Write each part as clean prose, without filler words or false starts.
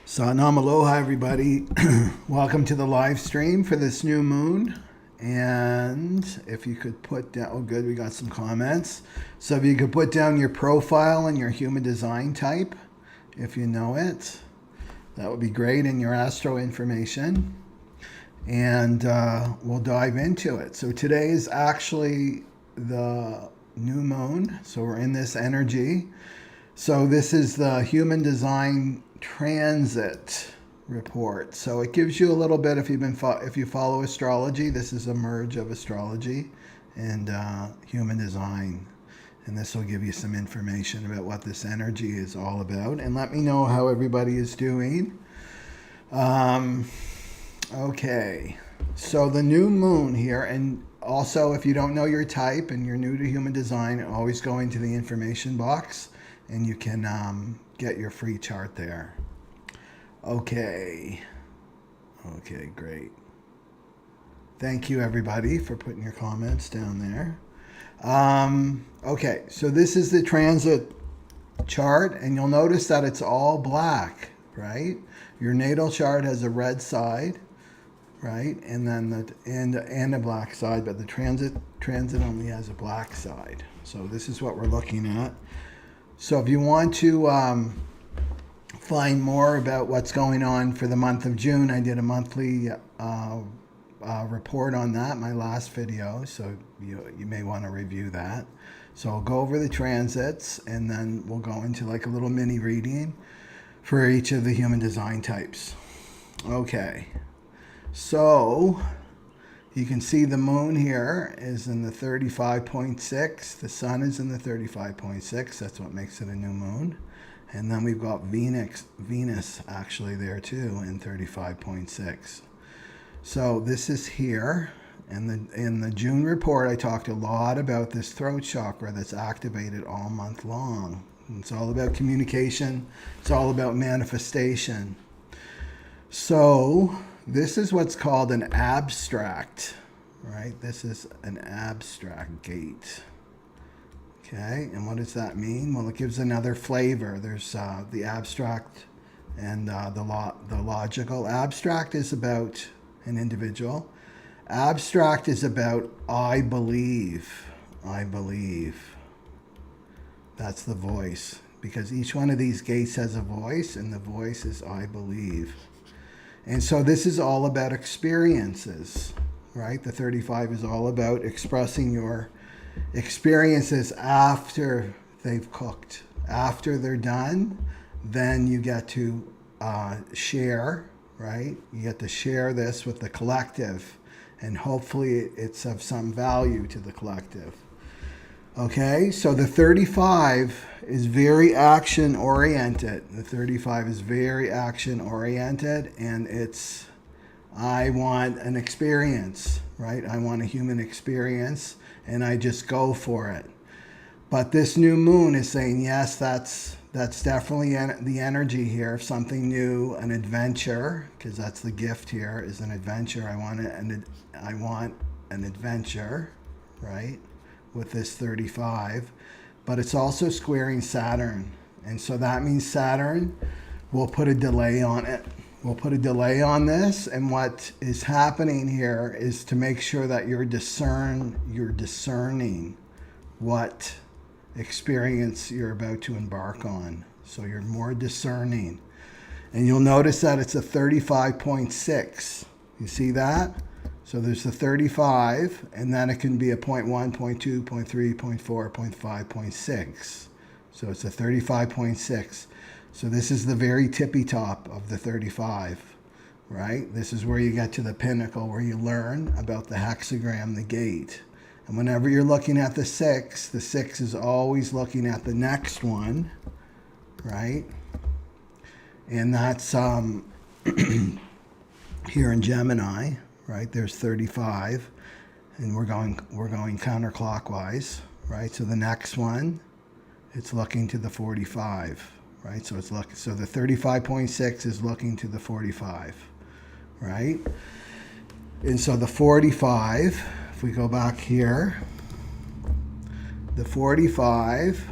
Sanam aloha, everybody. Welcome to the live stream for this new moon. And if you could put down, oh good, we got some comments. So if you could put down your profile and your human design type, if you know it, that would be great, and your astro information. And we'll dive into it. So today is actually the new moon. So we're in this energy. So this is the human design transit report. So it gives you a little bit if you follow astrology. This is a merge of astrology and human design, and this will give you some information about what this energy is all about. And let me know how everybody is doing. Okay, so the new moon here, and also if you don't know your type and you're new to human design, always go into the information box and you can get your free chart there. Okay, great. Thank you everybody for putting your comments down there. Okay, so this is the transit chart, and you'll notice that it's all black, right? Your natal chart has a red side, right? And then and a black side, but the transit only has a black side. So this is what we're looking at. So if you want to find more about what's going on for the month of June, I did a monthly report on that, my last video, so you may want to review that. So I'll go over the transits, and then we'll go into like a little mini reading for each of the human design types. Okay, so you can see the moon here is in the 35.6. The sun is in the 35.6. That's what makes it a new moon. And then we've got Venus actually there too in 35.6. So this is here. And in the June report, I talked a lot about this throat chakra that's activated all month long. It's all about communication. It's all about manifestation. So this is what's called an abstract, right? This is an abstract gate. Okay, and what does that mean? Well, it gives another flavor. There's the abstract and the logical. Abstract is about an individual. Abstract is about I believe. I believe. That's the voice, because each one of these gates has a voice, and the voice is I believe. And so this is all about experiences, right? The 35 is all about expressing your experiences after they've cooked. After they're done, then you get to share, right? You get to share this with the collective, and hopefully it's of some value to the collective. Okay, so the 35 is very action oriented. The 35 is very action oriented, and it's, I want an experience, right? I want a human experience, and I just go for it. But this new moon is saying, yes, that's definitely the energy here of something new, an adventure, because that's the gift here, is an adventure. I want an adventure, right? With this 35, but it's also squaring Saturn. And so that means Saturn will put a delay on it. We'll put a delay on this, and what is happening here is to make sure that you're discerning what experience you're about to embark on. So you're more discerning. And you'll notice that it's a 35.6. You see that? So there's the 35, and then it can be a 0.1, 0.2, 0.3, 0.4, 0.5, 0.6. So it's a 35.6. So this is the very tippy top of the 35, right? This is where you get to the pinnacle, where you learn about the hexagram, the gate. And whenever you're looking at the 6 is always looking at the next one, right? And that's here in Gemini, right? There's 35, and we're going counterclockwise, right? So the next one, it's looking to the 45, right? So so the 35.6 is looking to the 45, right? And so the 45, if we go back here, the 45,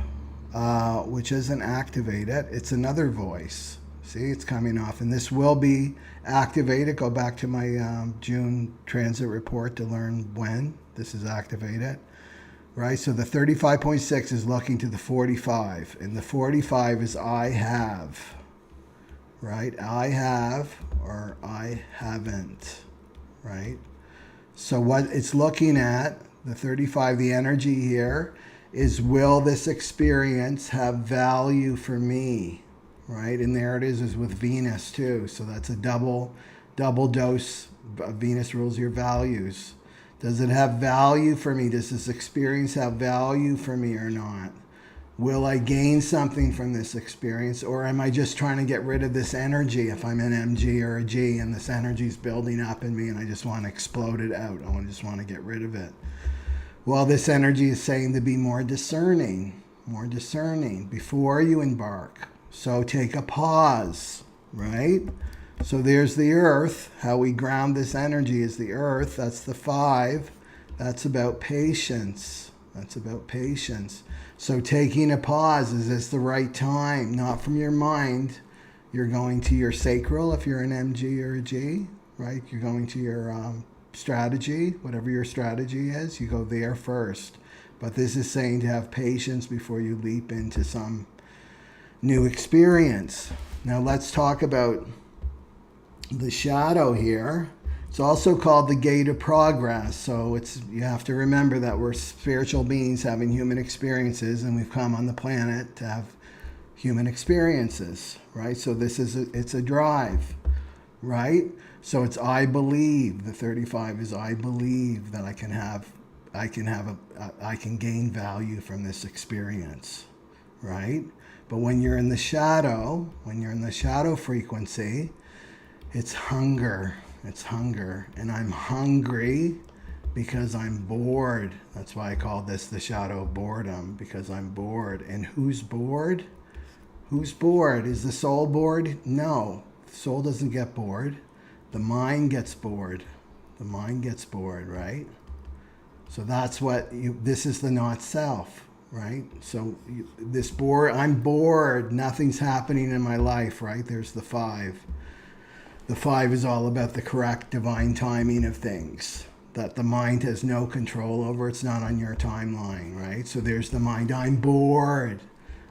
which isn't activated, it's another voice. See, it's coming off. And this will be activated. Go back to my June transit report to learn when this is activated. Right? So the 35.6 is looking to the 45. And the 45 is I have. Right? I have or I haven't. Right? So what it's looking at, the 35, the energy here, is will this experience have value for me? Right? And there it is with Venus too. So that's a double dose. Venus rules your values. Does it have value for me? Does this experience have value for me or not? Will I gain something from this experience, or am I just trying to get rid of this energy if I'm an MG or a G and this energy is building up in me and I just want to explode it out? I just want to get rid of it. Well, this energy is saying to be more discerning before you embark. So take a pause, right? So there's the earth. How we ground this energy is the earth. That's the 5. That's about patience. So taking a pause, is this the right time? Not from your mind. You're going to your sacral if you're an MG or a G, right? You're going to your strategy, whatever your strategy is. You go there first. But this is saying to have patience before you leap into some new experience. Now let's talk about the shadow here. It's also called the gate of progress. So you have to remember that we're spiritual beings having human experiences, and we've come on the planet to have human experiences, right? So it's a drive, right? So it's I believe. The 35 is I believe that I can gain value from this experience, right? But when you're in the shadow frequency, it's hunger. And I'm hungry because I'm bored. That's why I call this the shadow of boredom, because I'm bored. And who's bored? Who's bored? Is the soul bored? No. The soul doesn't get bored. The mind gets bored. Right? So that's this is the not self, right? So I'm bored. Nothing's happening in my life, right? There's the 5. The 5 is all about the correct divine timing of things that the mind has no control over. It's not on your timeline, right? So there's the mind. I'm bored.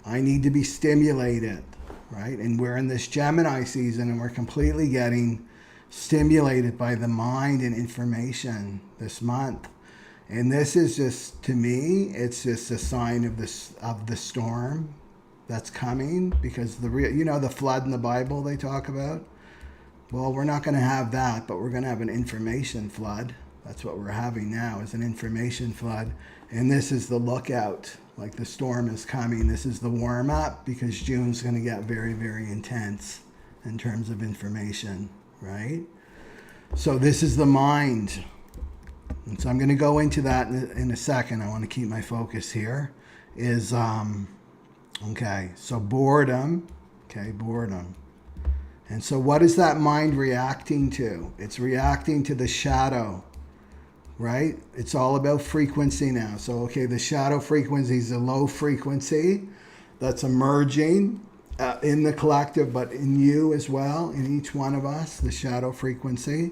I need to be stimulated, right? And we're in this Gemini season and we're completely getting stimulated by the mind and information this month. And this is just, to me, it's just a sign of the storm that's coming, because the flood in the Bible they talk about. Well, we're not going to have that, but we're going to have an information flood. That's what we're having now, is an information flood. And this is the lookout, like the storm is coming. This is the warm-up, because June's going to get very, very intense in terms of information, right? So this is the mind. And so I'm going to go into that in a second. I want to keep my focus here. So boredom. Okay, boredom. And so what is that mind reacting to? It's reacting to the shadow, right? It's all about frequency now. So, the shadow frequency is a low frequency that's emerging in the collective, but in you as well, in each one of us, the shadow frequency.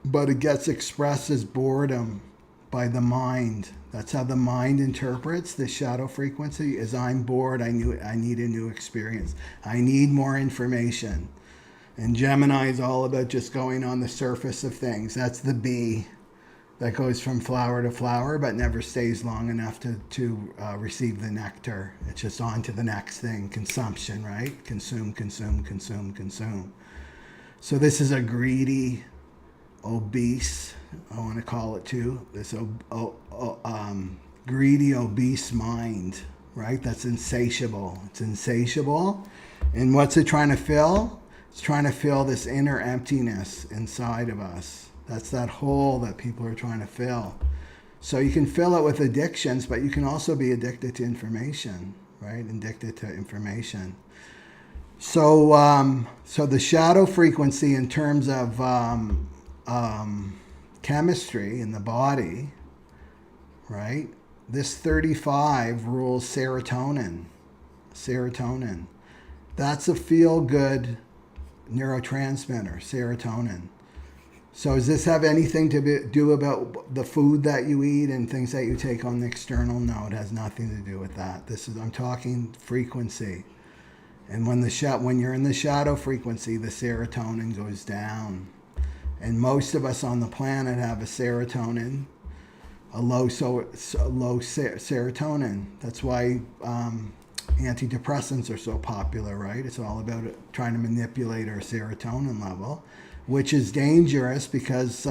But it gets expressed as boredom by the mind. That's how the mind interprets the shadow frequency, is I'm bored, I need a new experience. I need more information. And Gemini is all about just going on the surface of things. That's the bee that goes from flower to flower but never stays long enough to receive the nectar. It's just on to the next thing, consumption, right? Consume. So this is a greedy, obese, I want to call it too, this greedy, obese mind, right? That's insatiable. It's insatiable. And what's it trying to fill? It's trying to fill this inner emptiness inside of us. That's that hole that people are trying to fill. So you can fill it with addictions, but you can also be addicted to information, right? Addicted to information. So the shadow frequency in terms of chemistry in the body, right? This 35 rules serotonin. That's a feel-good neurotransmitter, serotonin. So does this have anything to do about the food that you eat and things that you take on the external? No, it has nothing to do with that. I'm talking frequency. And when you're in the shadow frequency, the serotonin goes down. And most of us on the planet have a serotonin, a low serotonin. That's why antidepressants are so popular, right? It's all about trying to manipulate our serotonin level, which is dangerous because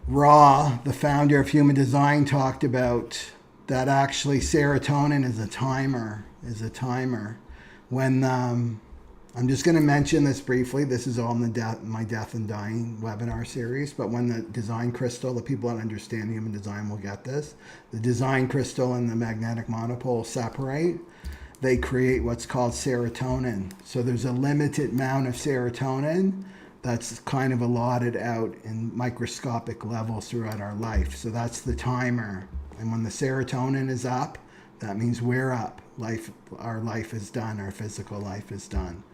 Ra, the founder of Human Design, talked about that actually serotonin is a timer. When I'm just going to mention this briefly. This is all in my Death and Dying webinar series. But when the design crystal, the people that understand human design will get this. The design crystal and the magnetic monopole separate. They create what's called serotonin. So there's a limited amount of serotonin that's kind of allotted out in microscopic levels throughout our life. So that's the timer. And when the serotonin is up, that means we're up. Our life is done. Our physical life is done.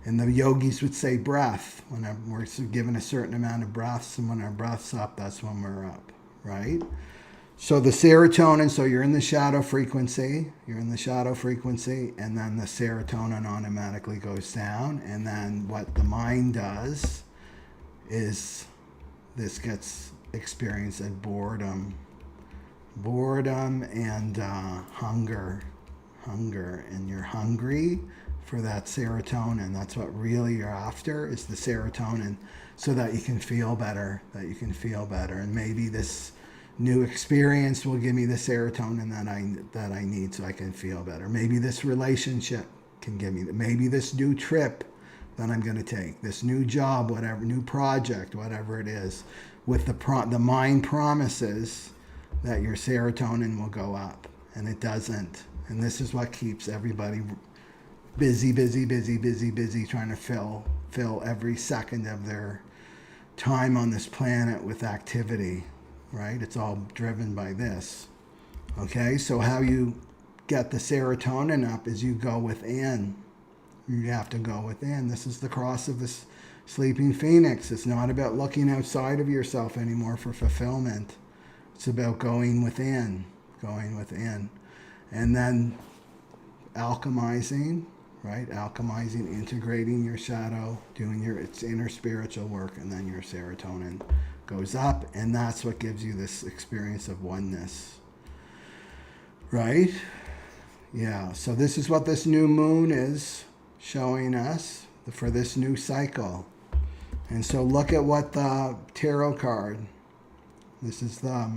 And the yogis would say breath. When we're given a certain amount of breaths, and when our breath's up, that's when we're up, right? So the serotonin, so you're in the shadow frequency, and then the serotonin automatically goes down. And then what the mind does is this gets experienced as boredom and hunger, and you're hungry for that serotonin. That's what really you're after, is the serotonin, so that you can feel better, and maybe this new experience will give me the serotonin that I need so I can feel better. Maybe this relationship can give me, maybe this new trip that I'm going to take, this new job, whatever, new project, whatever it is, with the mind promises that your serotonin will go up, and it doesn't. And this is what keeps everybody busy, trying to fill every second of their time on this planet with activity, right? It's all driven by this. Okay, so how you get the serotonin up is you go within. You have to go within. This is the cross of the sleeping phoenix. It's not about looking outside of yourself anymore for fulfillment. It's about going within. And then alchemizing, right? Integrating your shadow, doing its inner spiritual work, and then your serotonin goes up, and that's what gives you this experience of oneness, right? Yeah, so this is what this new moon is showing us for this new cycle. And so look at what the tarot card, this is the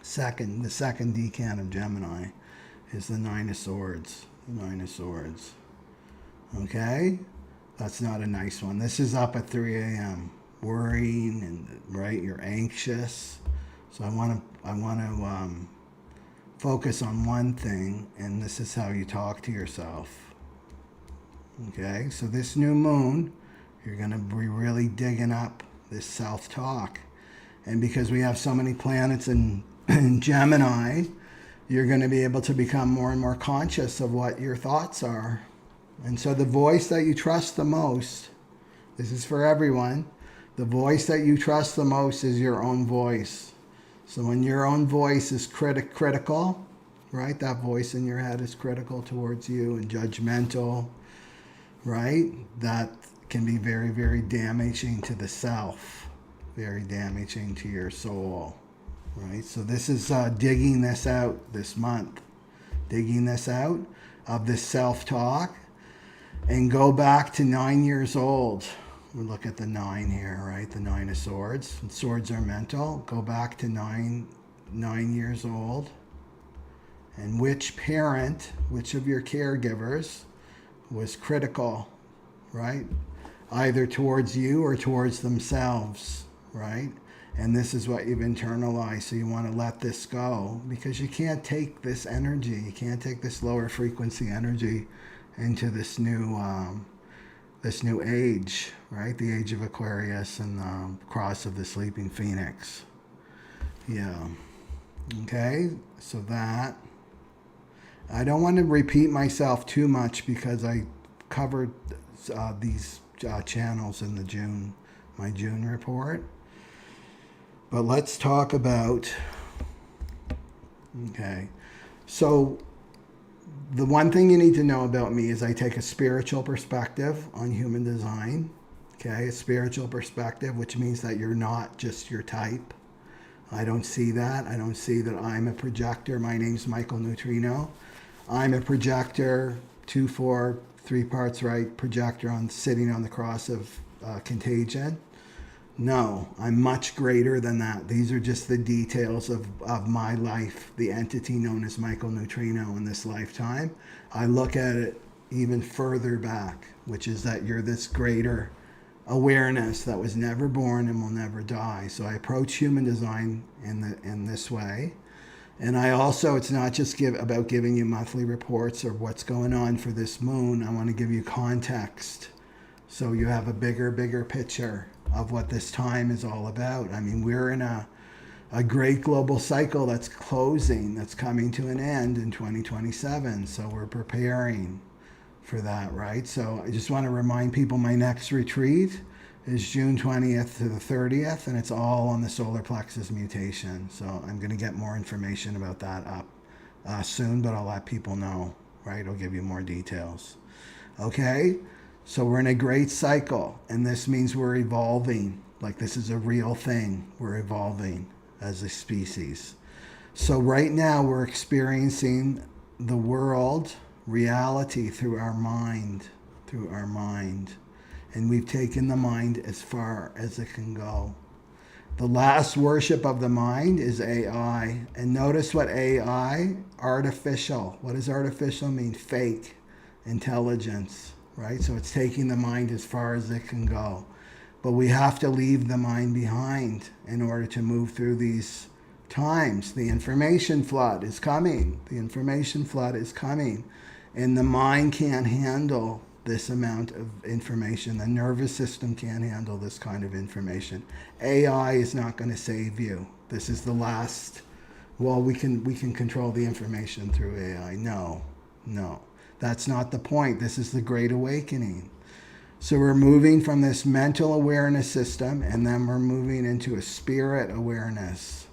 second decan of Gemini, is the Nine of Swords. Okay? That's not a nice one. This is up at 3 a.m. worrying, and right, you're anxious. So I want to focus on one thing, and this is how you talk to yourself. Okay? So this new moon, you're going to be really digging up this self-talk. And because we have so many planets in Gemini, you're going to be able to become more and more conscious of what your thoughts are. And so the voice that you trust the most, this is for everyone, the voice that you trust the most is your own voice. So when your own voice is critical, right, that voice in your head is critical towards you and judgmental, right, that can be very, very damaging to the self, very damaging to your soul. Right, so this is digging this out this month. Digging this out of this self-talk, and go back to 9 years old. We look at the 9 here, right? The 9 of Swords. And swords are mental. Go back to 9 years old. And which of your caregivers was critical, right? Either towards you or towards themselves, right? And this is what you've internalized, so you want to let this go, because you can't take this energy, you can't take this lower frequency energy into this new age, right? The age of Aquarius and the cross of the sleeping phoenix. Yeah. Okay, so that. I don't want to repeat myself too much because I covered these channels in my June report. But let's talk about, okay, so the one thing you need to know about me is I take a spiritual perspective on human design. Okay, a spiritual perspective, which means that you're not just your type. I don't see that. I don't see that I'm a projector. My name's Michael Neutrino. I'm a projector, 2-4, 3 parts right, projector sitting on the cross of contagion. No, I'm much greater than that. These are just the details of my life, the entity known as Michael Neutrino in this lifetime. I look at it even further back, which is that you're this greater awareness that was never born and will never die. So I approach human design in this way. And I also, it's not just about giving you monthly reports or what's going on for this moon. I want to give you context so you have a bigger picture of what this time is all about. I mean, we're in a great global cycle that's closing, that's coming to an end in 2027. So we're preparing for that, right? So I just want to remind people my next retreat is June 20th to the 30th, and it's all on the solar plexus mutation. So I'm going to get more information about that up soon, but I'll let people know, right? I'll give you more details. Okay? So we're in a great cycle, and this means we're evolving. Like, this is a real thing. We're evolving as a species. So right now we're experiencing the world, reality through our mind. And we've taken the mind as far as it can go. The last worship of the mind is AI. And notice what AI, artificial. What does artificial mean? Fake intelligence, right? So it's taking the mind as far as it can go. But we have to leave the mind behind in order to move through these times. The information flood is coming. And the mind can't handle this amount of information. The nervous system can't handle this kind of information. AI is not going to save you. This is the last. Well, we can control the information through AI. No, that's not the point. This is the Great Awakening. So we're moving from this mental awareness system, and then we're moving into a spirit awareness.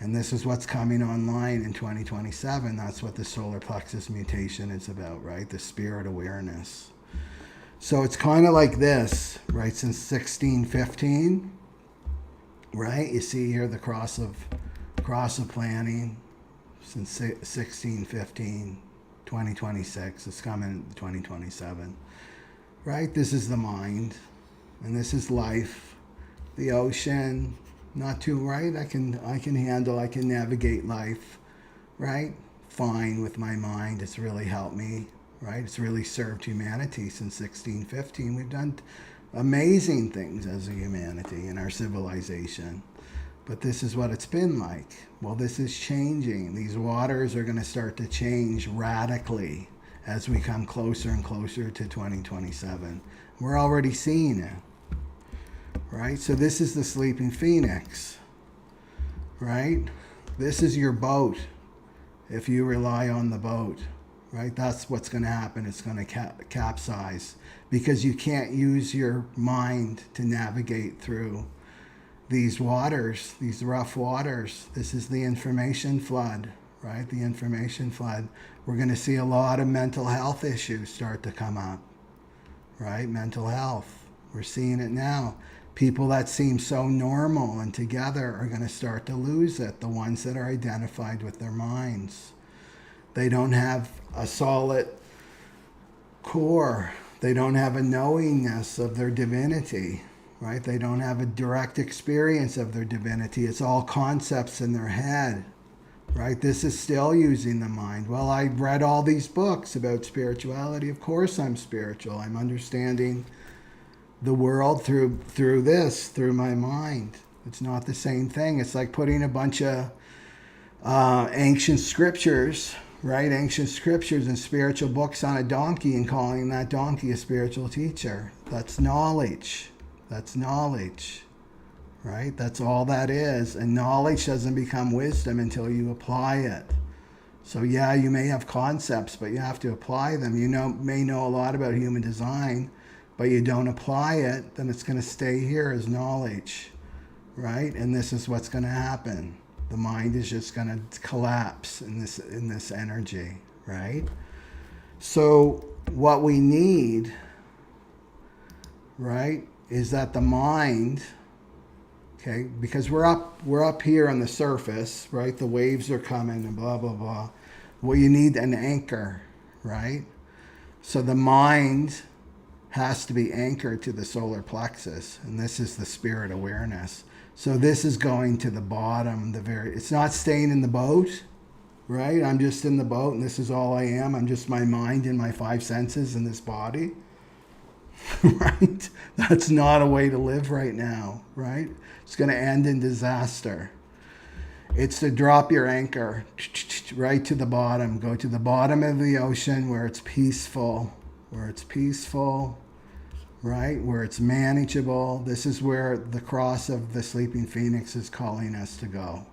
And this is what's coming online in 2027. That's what the solar plexus mutation is about, right? The spirit awareness. So it's kind of like this, right? Since 1615, right? You see here the cross of planning since 1615, 2026. It's coming in 2027, right? This is the mind, and this is life, the ocean. Not too right. I can handle, I can navigate life, right? Fine with my mind. It's really helped me, right? It's really served humanity since 1615. We've done amazing things as a humanity in our civilization. But this is what it's been like. Well, this is changing. These waters are going to start to change radically as we come closer and closer to 2027. We're already seeing it. Right? So this is the sleeping phoenix, right? This is your boat if you rely on the boat, right? That's what's going to happen. It's going to capsize because you can't use your mind to navigate through these waters, these rough waters. This is the information flood, right? The information flood. We're going to see a lot of mental health issues start to come up, right? Mental health. We're seeing it now. People that seem so normal and together are going to start to lose it. The ones that are identified with their minds. They don't have a solid core. They don't have a knowingness of their divinity, right? They don't have a direct experience of their divinity. It's all concepts in their head, right? This is still using the mind. Well, I read all these books about spirituality. Of course I'm spiritual. I'm understanding the world through my mind. It's not the same thing. It's like putting a bunch of ancient scriptures, right? Ancient scriptures and spiritual books on a donkey and calling that donkey a spiritual teacher. That's knowledge. Right? That's all that is. And knowledge doesn't become wisdom until you apply it. So yeah, you may have concepts, but you have to apply them. You may know a lot about human design, but you don't apply it, then it's going to stay here as knowledge, right? And this is what's going to happen. The mind is just going to collapse in this energy, right? So what we need, right, is that the mind, okay, because we're up here on the surface, right? The waves are coming and blah blah blah. Well, you need an anchor, right? So the mind has to be anchored to the solar plexus, and this is the spirit awareness. So this is going to the bottom, it's not staying in the boat, right? I'm just in the boat and this is all I am. I'm just my mind and my five senses in this body, right? That's not a way to live right now, right? It's going to end in disaster. It's to drop your anchor right to the bottom. Go to the bottom of the ocean where it's peaceful, right? Where it's manageable. This is where the cross of the sleeping phoenix is calling us to go,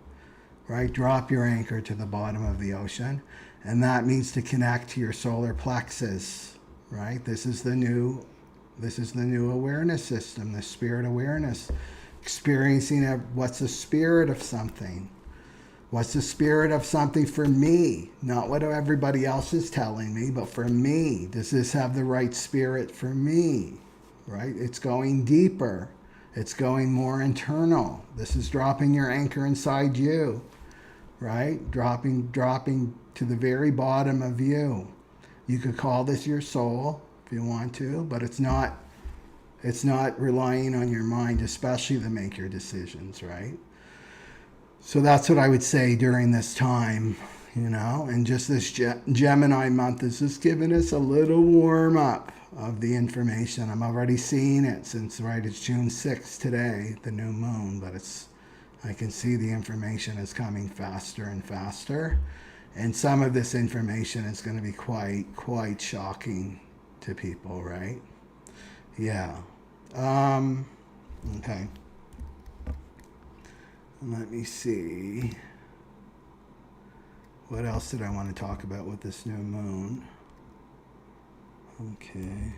right? Drop your anchor to the bottom of the ocean. And that means to connect to your solar plexus, right? This is the new awareness system, the spirit awareness. Experiencing what's the spirit of something. What's the spirit of something for me? Not what everybody else is telling me, but for me. Does this have the right spirit for me? Right? It's going deeper. It's going more internal. This is dropping your anchor inside you. Right? Dropping to the very bottom of you. You could call this your soul if you want to, but it's not relying on your mind, especially to make your decisions, right? So that's what I would say during this time, and just this Gemini month is just giving us a little warm up of the information. I'm already seeing it since, right, it's June 6th today, the new moon, but I can see the information is coming faster and faster. And some of this information is going to be quite shocking to people, right? Yeah. Okay. Let me see. What else did I want to talk about with this new moon? Okay.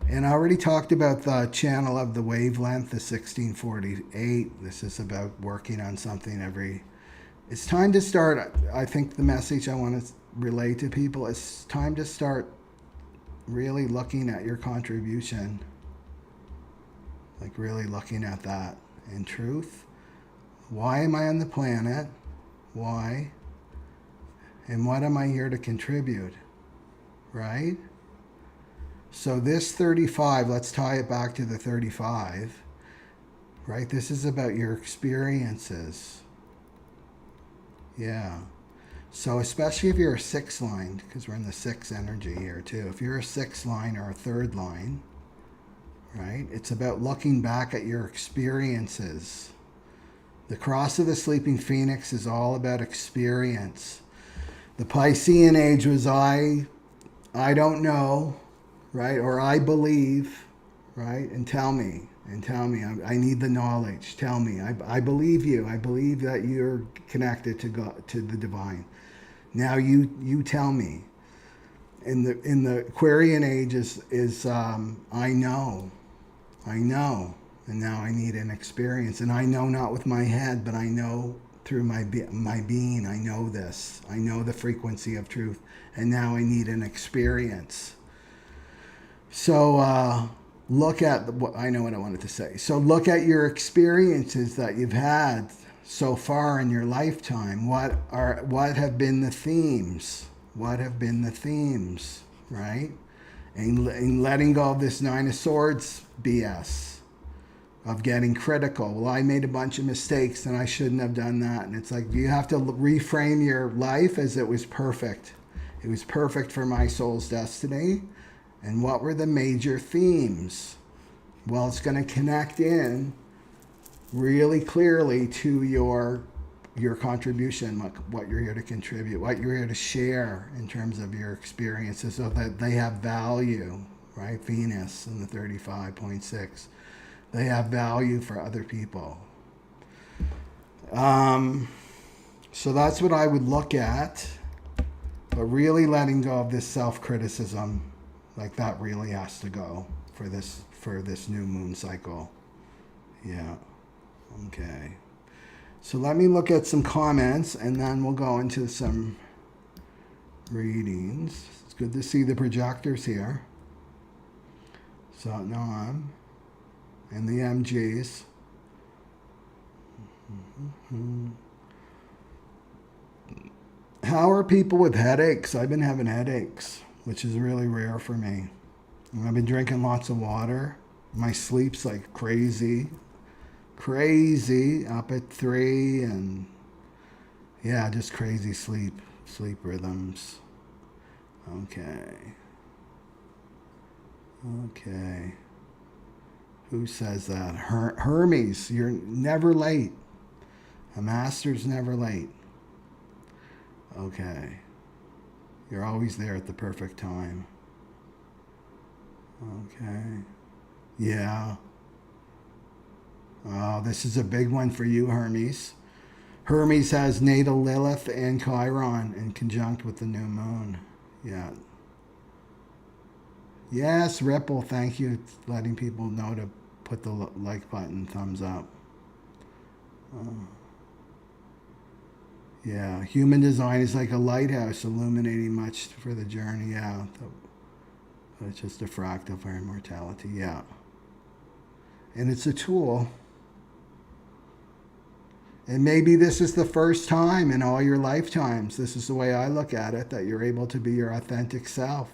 And I already talked about the channel of the wavelength, the 1648. This is about working on something it's time to start. I think the message I want to relay to people is time to start really looking at your contribution. Like really looking at that. In truth, why am I on the planet? Why? And what am I here to contribute? Right? So this 35, let's tie it back to the 35, right? This is about your experiences. Yeah. So especially if you're a 6 line, because we're in the 6 energy here too. If you're a 6 line or a 3rd line, right? It's about looking back at your experiences. The cross of the sleeping phoenix is all about experience. The Piscean age was I don't know, right? Or I believe, right? And tell me. I need the knowledge. Tell me. I believe you. I believe that you're connected to God, to the divine. Now you tell me. In the Aquarian age is I know. And now I need an experience. And I know not with my head, but I know through my being. I know this. I know the frequency of truth. And now I need an experience. So look at I know what I wanted to say. So look at your experiences that you've had so far in your lifetime. What have been the themes? What have been the themes, right? And letting go of this 9 of Swords BS of getting critical. Well, I made a bunch of mistakes and I shouldn't have done that. And it's like, you have to reframe your life as it was perfect. It was perfect for my soul's destiny. And what were the major themes? Well, it's going to connect in really clearly to your contribution, what you're here to contribute, what you're here to share in terms of your experiences so that they have value, right? Venus in the 35.6. They have value for other people. So that's what I would look at. But really letting go of this self-criticism, like that really has to go for this new moon cycle. Yeah. Okay. So let me look at some comments and then we'll go into some readings. It's good to see the projectors here. Satnam and the MGs. How are people with headaches? I've been having headaches, which is really rare for me. And I've been drinking lots of water. My sleep's like crazy, up at 3, and yeah, just crazy sleep rhythms. Okay. Who says that? Hermes, you're never late. A master's never late. Okay. You're always there at the perfect time. Okay. Yeah. Oh, this is a big one for you, Hermes. Hermes has natal Lilith and Chiron in conjunct with the new moon. Yeah. Yes, Ripple, thank you. It's letting people know to put the like button, thumbs up. Yeah, human design is like a lighthouse illuminating much for the journey. Yeah, it's just a fractal of our immortality. Yeah. And it's a tool. And maybe this is the first time in all your lifetimes, this is the way I look at it, that you're able to be your authentic self.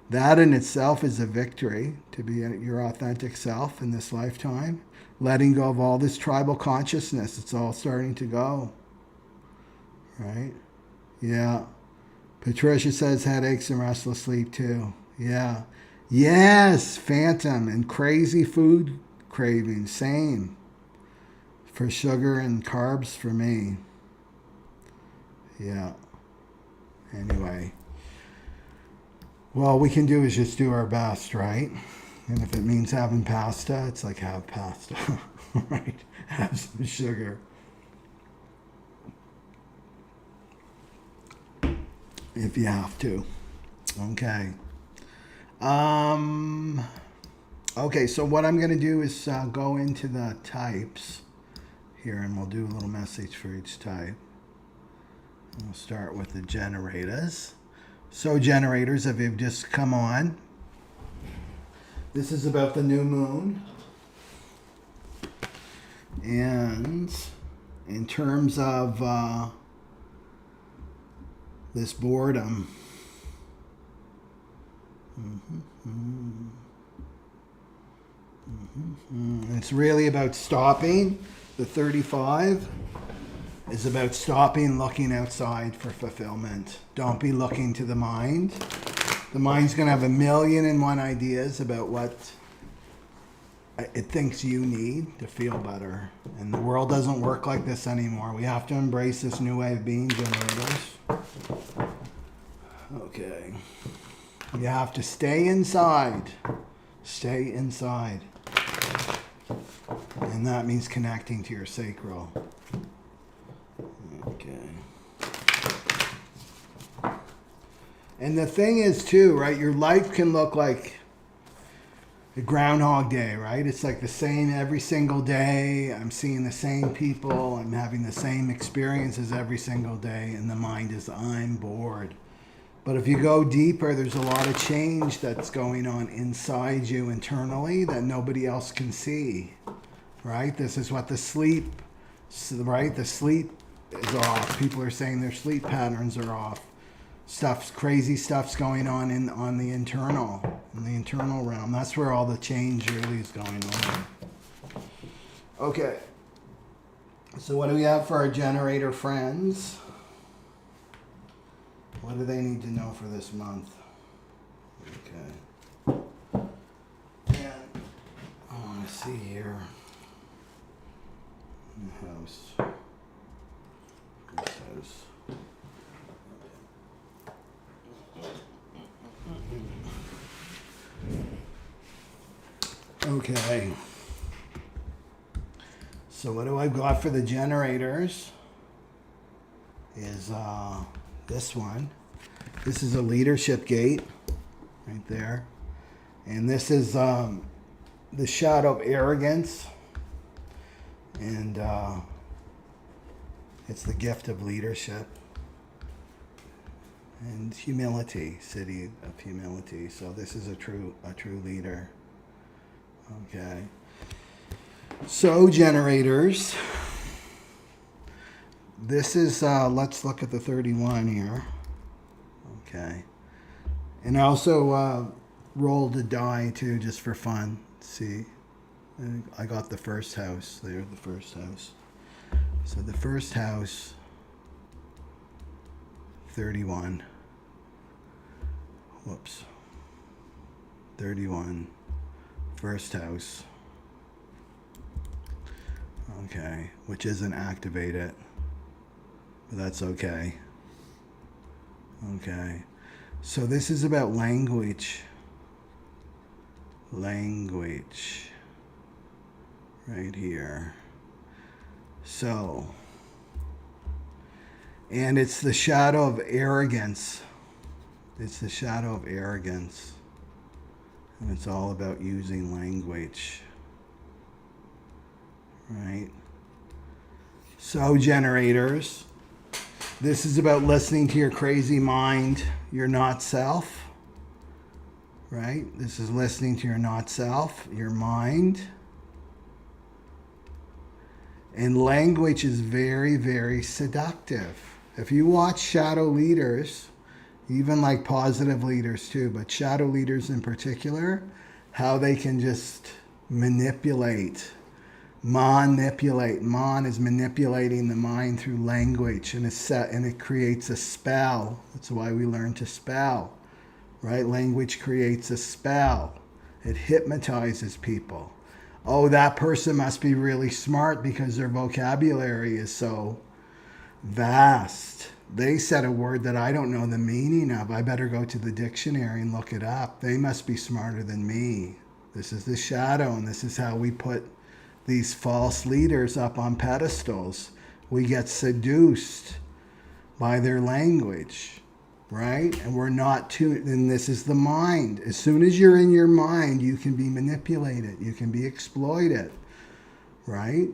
That in itself is a victory, to be your authentic self in this lifetime. Letting go of all this tribal consciousness. It's all starting to go. Right? Yeah. Patricia says headaches and restless sleep too. Yeah. Yes, phantom and crazy food cravings. Same. For sugar and carbs for me. Yeah. Anyway. Well, we can do is just do our best, right? And if it means having pasta, it's like have pasta. Right? Have some sugar. If you have to. Okay. Okay, so what I'm going to do is go into the types here, and we'll do a little message for each type. We'll start with the generators. So generators, if you've just come on, this is about the new moon. And in terms of this boredom. It's really about stopping. The 35 is about stopping looking outside for fulfillment. Don't be looking to the mind. The mind's going to have 1,000,001 ideas about what it thinks you need to feel better. And the world doesn't work like this anymore. We have to embrace this new way of being, generators. Okay. You have to stay inside. Stay inside. And that means connecting to your sacral. Okay. And the thing is, too, right? Your life can look like a Groundhog Day, right? It's like the same every single day. I'm seeing the same people. I'm having the same experiences every single day. And the mind is, I'm bored. But if you go deeper, there's a lot of change that's going on inside you internally that nobody else can see, right? This is what the sleep, right? The sleep is off. People are saying their sleep patterns are off. Crazy stuff's going on in the internal realm. That's where all the change really is going on. Okay. So what do we have for our generator friends? What do they need to know for this month? Okay. And I want to see here. In the house. First house. Okay. So what do I got for the generators? is this one. This is a leadership gate right there. And this is the shadow of arrogance. And it's the gift of leadership. And humility, city of humility. So this is a true leader. Okay. So generators, this is, let's look at the 31 here. Okay. And I also rolled a die too, just for fun. See, I got the first house there, the first house. So the first house, 31. Whoops. 31. First house. Okay. Which isn't activated. But that's okay. Okay. So this is about language. Language. Right here. So. And it's the shadow of arrogance. It's the shadow of arrogance. And it's all about using language. Right? So, generators, this is about listening to your crazy mind, your not self. Right? This is listening to your not self, your mind. And language is very, very seductive. If you watch shadow leaders, even like positive leaders too, but shadow leaders in particular, how they can just manipulate. Mon is manipulating the mind through language, and it creates a spell. That's why we learn to spell, right? Language creates a spell. It hypnotizes people. Oh, that person must be really smart because their vocabulary is so vast. They said a word that I don't know the meaning of. I better go to the dictionary and look it up. They must be smarter than me. This is the shadow, and this is how we put these false leaders up on pedestals. We get seduced by their language, right? And we're not tuned. And this is the mind. As soon as you're in your mind, you can be manipulated. You can be exploited, right?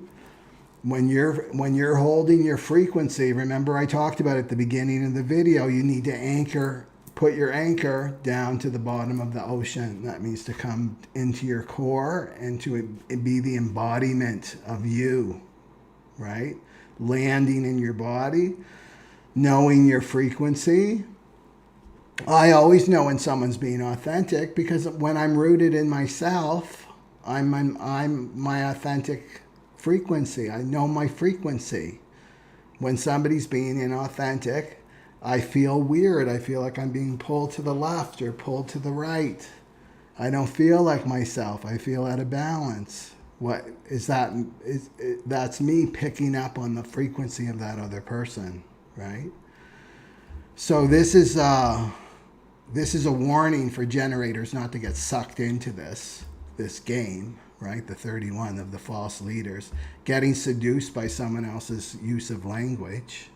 When you're holding your frequency, remember I talked about at the beginning of the video, you need to put your anchor down to the bottom of the ocean. That means to come into your core and to be the embodiment of you, right? Landing in your body, knowing your frequency. I always know when someone's being authentic because when I'm rooted in myself, I'm my authentic frequency. I know my frequency. When somebody's being inauthentic, I feel weird. I feel like I'm being pulled to the left or pulled to the right. I don't feel like myself. I feel out of balance. What is that? That's me picking up on the frequency of that other person, right? So this is a warning for generators not to get sucked into this game. Right, the 31 of the false leaders, getting seduced by someone else's use of language,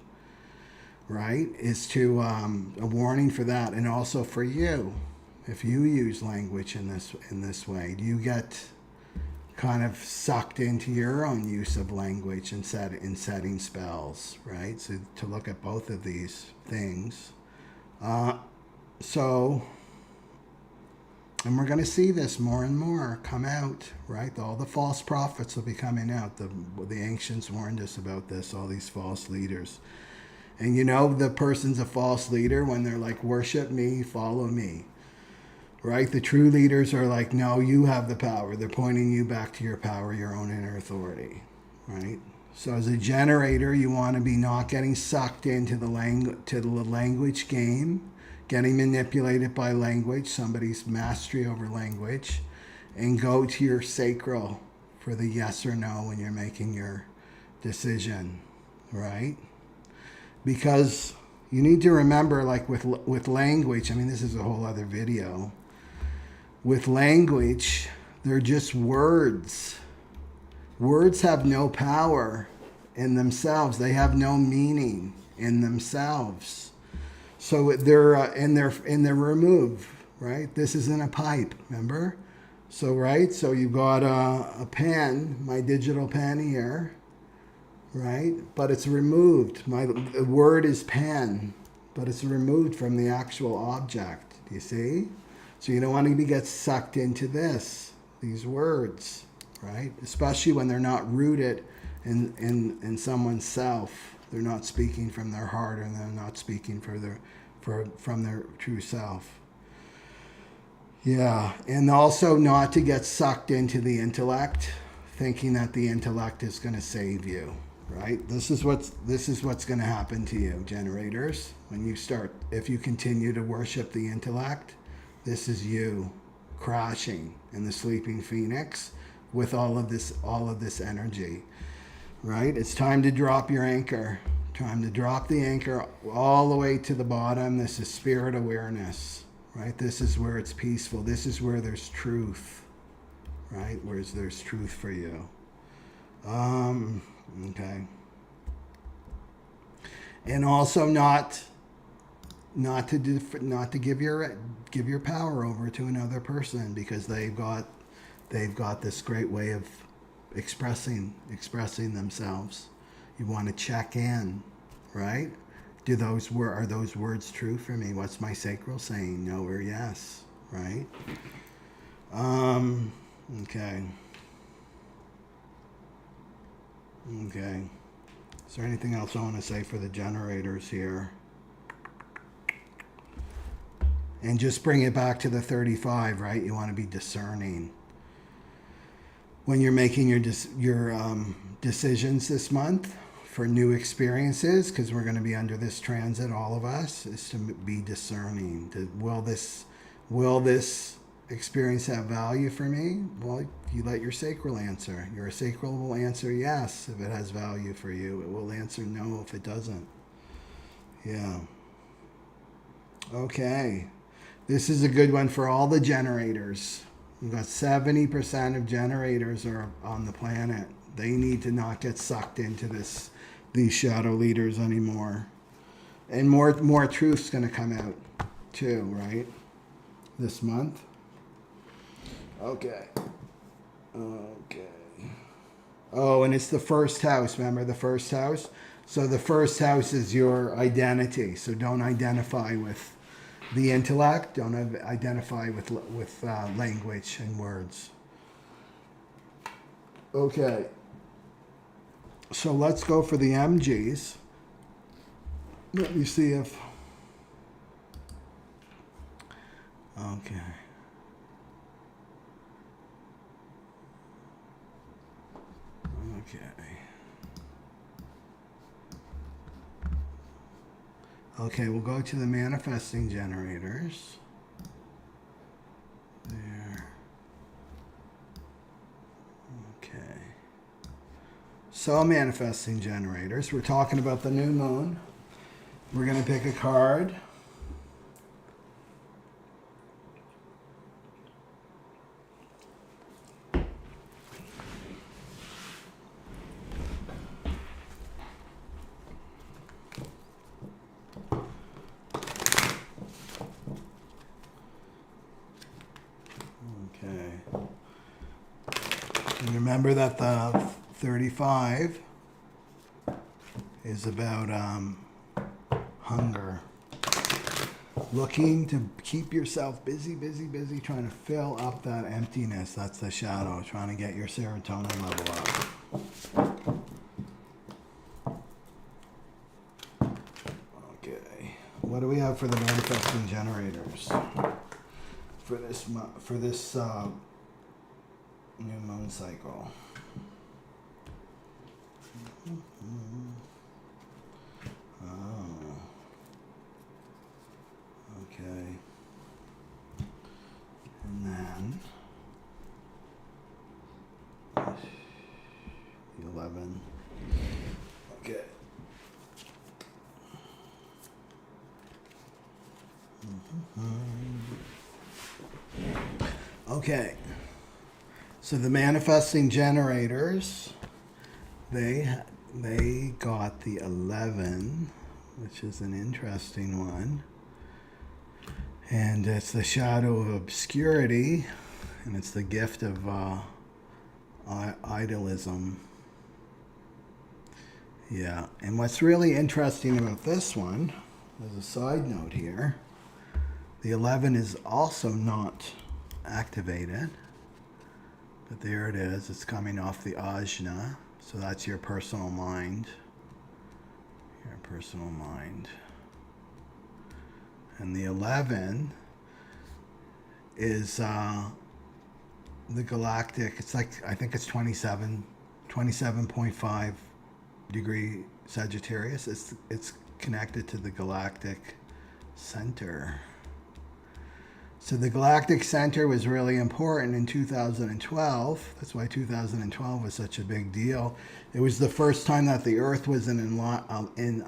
right, is to a warning for that, and also for you. If you use language in this way, you get kind of sucked into your own use of language and setting spells, right? So to look at both of these things. And we're going to see this more and more come out, right? All the false prophets will be coming out. The ancients warned us about this, all these false leaders. And you know the person's a false leader when they're like, worship me, follow me, right? The true leaders are like, no, you have the power. They're pointing you back to your power, your own inner authority, right? So as a generator, you want to be not getting sucked into the language game, getting manipulated by language, somebody's mastery over language, and go to your sacral for the yes or no when you're making your decision, right? Because you need to remember, like with language, I mean, this is a whole other video. With language, they're just words. Words have no power in themselves. They have no meaning. in themselves. So they're removed, right? This isn't a pipe, remember? So, right? So you've got a pen, my digital pen here, right? But it's removed. The word is pen, but it's removed from the actual object. Do you see? So you don't want to get sucked into these words, right? Especially when they're not rooted in someone's self. They're not speaking from their heart, and they're not speaking from their true self. Yeah, and also not to get sucked into the intellect, thinking that the intellect is going to save you, right? This is what's going to happen to you, generators. When you start, if you continue to worship the intellect, this is you crashing in the sleeping phoenix with all of this energy, right? It's time to drop your anchor. Time to drop the anchor all the way to the bottom. This is spirit awareness, right? This is where it's peaceful. This is where there's truth, right? Where there's truth for you. Okay. And also not to give your power over to another person, because they've got this great way of expressing themselves. You want to check in, right? Are those words true for me? What's my sacral saying? No or yes, right? Okay. Okay. Is there anything else I want to say for the generators here? And just bring it back to the 35, right? You want to be discerning when you're making your decisions this month for new experiences, because we're going to be under this transit, all of us, is to be discerning. Will this experience have value for me? Well, you let your sacral answer. Your sacral will answer yes if it has value for you. It will answer no if it doesn't. Yeah. Okay. This is a good one for all the generators. We've got 70% of generators are on the planet. They need to not get sucked into these shadow leaders anymore. And more truth's going to come out too, right? This month. Okay. Oh, and it's the first house. Remember the first house? So the first house is your identity. So don't identify with the intellect. Don't identify with language and words. Okay. So let's go for the MGs. Let me see if... Okay. Okay, we'll go to the manifesting generators. There. Okay. So manifesting generators, we're talking about the new moon. We're going to pick a card. Remember that the 35 is about hunger. Looking to keep yourself busy, trying to fill up that emptiness. That's the shadow, trying to get your serotonin level up. Okay. What do we have for the manifesting generators? For this new moon cycle. Oh. Okay. And then 11. Okay. Okay. So the manifesting generators, they got the 11, which is an interesting one. And it's the shadow of obscurity, and it's the gift of idealism. Yeah, and what's really interesting about this one, as a side note here, the 11 is also not activated, but there it is. It's coming off the ajna, so that's your personal mind. Your personal mind. And the 11 is the galactic. It's like, I think it's 27.5 degree Sagittarius. It's connected to the galactic center. So the galactic center was really important in 2012. That's why 2012 was such a big deal. It was the first time that the Earth was in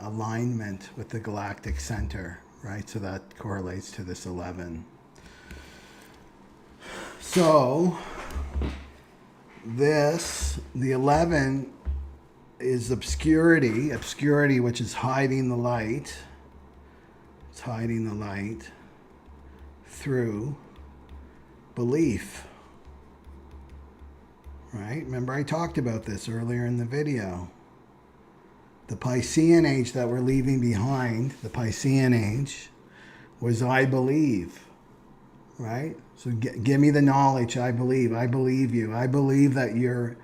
alignment with the galactic center, right? So that correlates to this 11. So the 11 is obscurity, which is hiding the light. It's hiding the light through belief, right? Remember I talked about this earlier in the video. The Piscean age that we're leaving behind, the Piscean age, was I believe, right? So give me the knowledge. I believe you. I believe that you're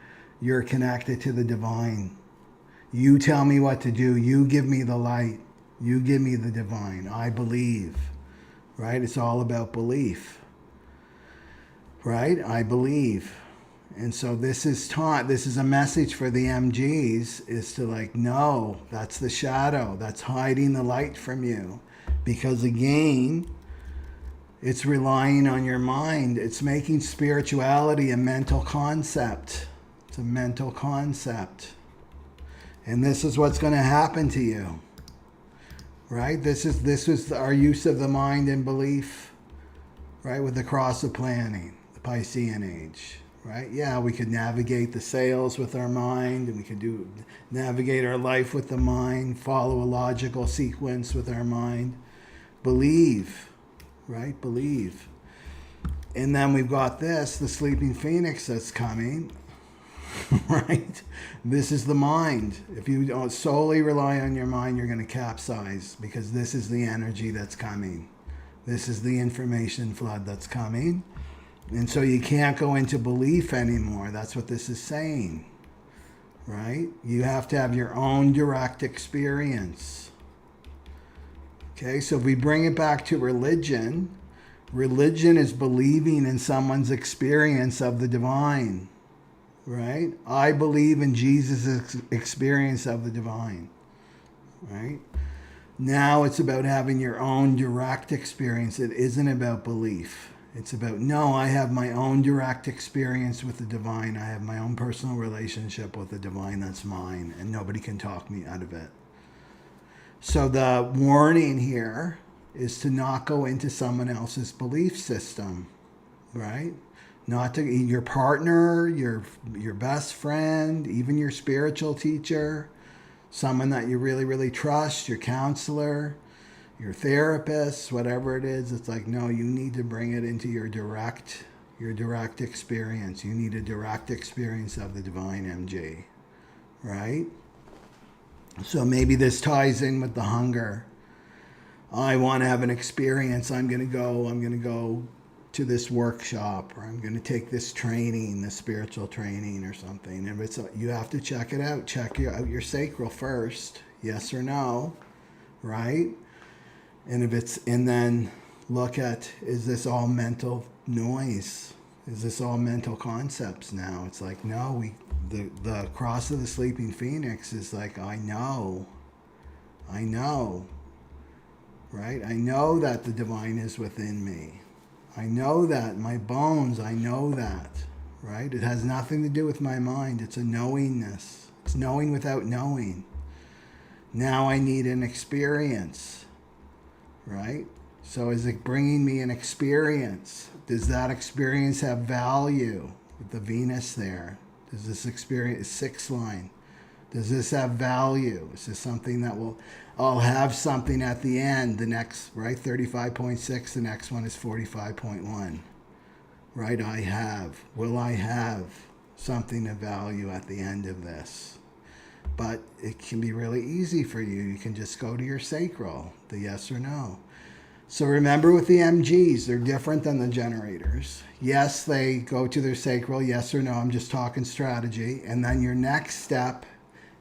connected to the divine. You tell me what to do. You give me the light. You give me the divine. I believe, right? It's all about belief, right? I believe. And so this is taught, this is a message for the MGs, is to like, no, that's the shadow. That's hiding the light from you. Because again, it's relying on your mind. It's making spirituality a mental concept. It's a mental concept. And this is what's going to happen to you, right? This was our use of the mind and belief, right? With the cross of planning, the Piscean age, right? Yeah, we could navigate the sales with our mind, and we could navigate our life with the mind, follow a logical sequence with our mind. Believe, right? Believe. And then we've got this, the sleeping phoenix that's coming. Right? This is the mind. If you don't solely rely on your mind, you're going to capsize, because this is the energy that's coming. This is the information flood that's coming. And so you can't go into belief anymore. That's what this is saying. Right? You have to have your own direct experience. Okay, so if we bring it back to religion, religion is believing in someone's experience of the divine. Right? I believe in Jesus' experience of the divine. Right? Now it's about having your own direct experience. It isn't about belief. It's about, no, I have my own direct experience with the divine. I have my own personal relationship with the divine that's mine, and nobody can talk me out of it. So the warning here is to not go into someone else's belief system. Right? Not to your partner, your best friend, even your spiritual teacher, someone that you really, really trust, your counselor, your therapist, whatever it is. It's like, no, you need to bring it into your direct experience. You need a direct experience of the divine MG, right? So maybe this ties in with the hunger. I want to have an experience. I'm going to go to this workshop, or I'm going to take this training, this spiritual training or something. And you have to check it out. Check out your sacral first, yes or no, right? And then look at, is this all mental noise? Is this all mental concepts now? It's like, no, the cross of the sleeping phoenix is like, I know, right? I know that the divine is within me. I know that, my bones, I know that, right? It has nothing to do with my mind. It's a knowingness. It's knowing without knowing. Now I need an experience, right? So is it bringing me an experience? Does that experience have value with the Venus there? Does this experience, 6th line, Does this have value? Is this something that will, I'll have something at the end, the next, right? 35.6, the next one is 45.1, right? Will I have something of value at the end of this? But it can be really easy for you. You can just go to your sacral, the yes or no. So remember with the MGs, they're different than the generators. Yes, they go to their sacral, yes or no. I'm just talking strategy. And then your next step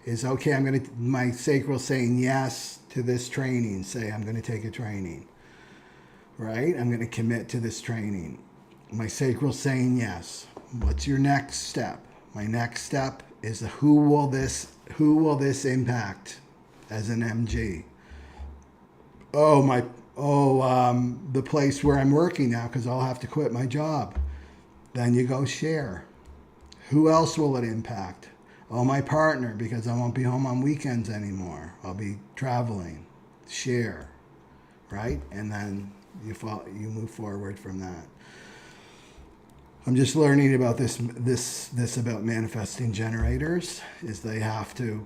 is, okay, my sacral saying yes to this training. Say, I'm going to take a training, right? I'm going to commit to this training. My sacral saying yes. What's your next step? My next step is who will this impact as an MG? The place where I'm working now, because I'll have to quit my job. Then you go share. Who else will it impact? Oh, my partner, because I won't be home on weekends anymore. I'll be traveling. Share, right? And then you move forward from that. I'm just learning about this about manifesting generators. Is they have to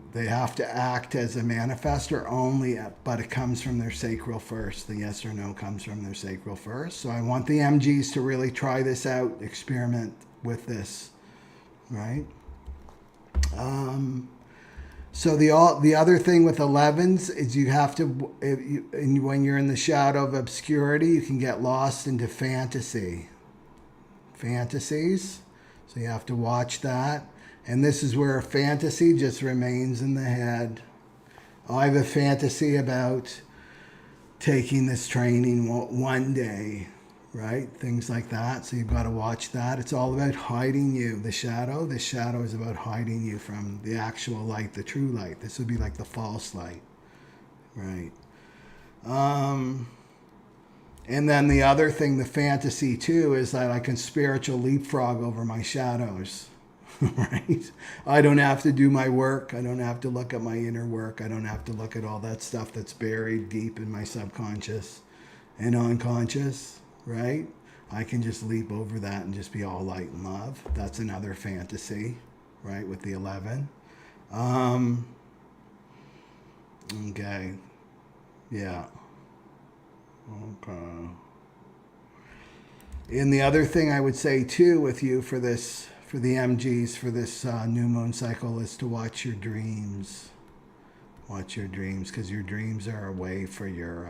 act as a manifestor only, but it comes from their sacral first. The yes or no comes from their sacral first. So I want the MGs to really try this out, experiment with this, right? So the other thing with 11s is you have to, when you're in the shadow of obscurity, you can get lost into fantasies. So you have to watch that. And this is where a fantasy just remains in the head. I have a fantasy about taking this training one day, right? Things like that. So you've got to watch that. It's all about hiding you. The shadow is about hiding you from the actual light, the true light. This would be like the false light, right? And then the other thing, the fantasy too, is that I can spiritual leapfrog over my shadows, right? I don't have to do my work. I don't have to look at my inner work. I don't have to look at all that stuff that's buried deep in my subconscious and unconscious, right? I can just leap over that and just be all light and love. That's another fantasy, right, with the 11. Okay. Yeah. Okay. And the other thing I would say too with you for the MGs for this new moon cycle is to watch your dreams. Watch your dreams, because your dreams are a way for your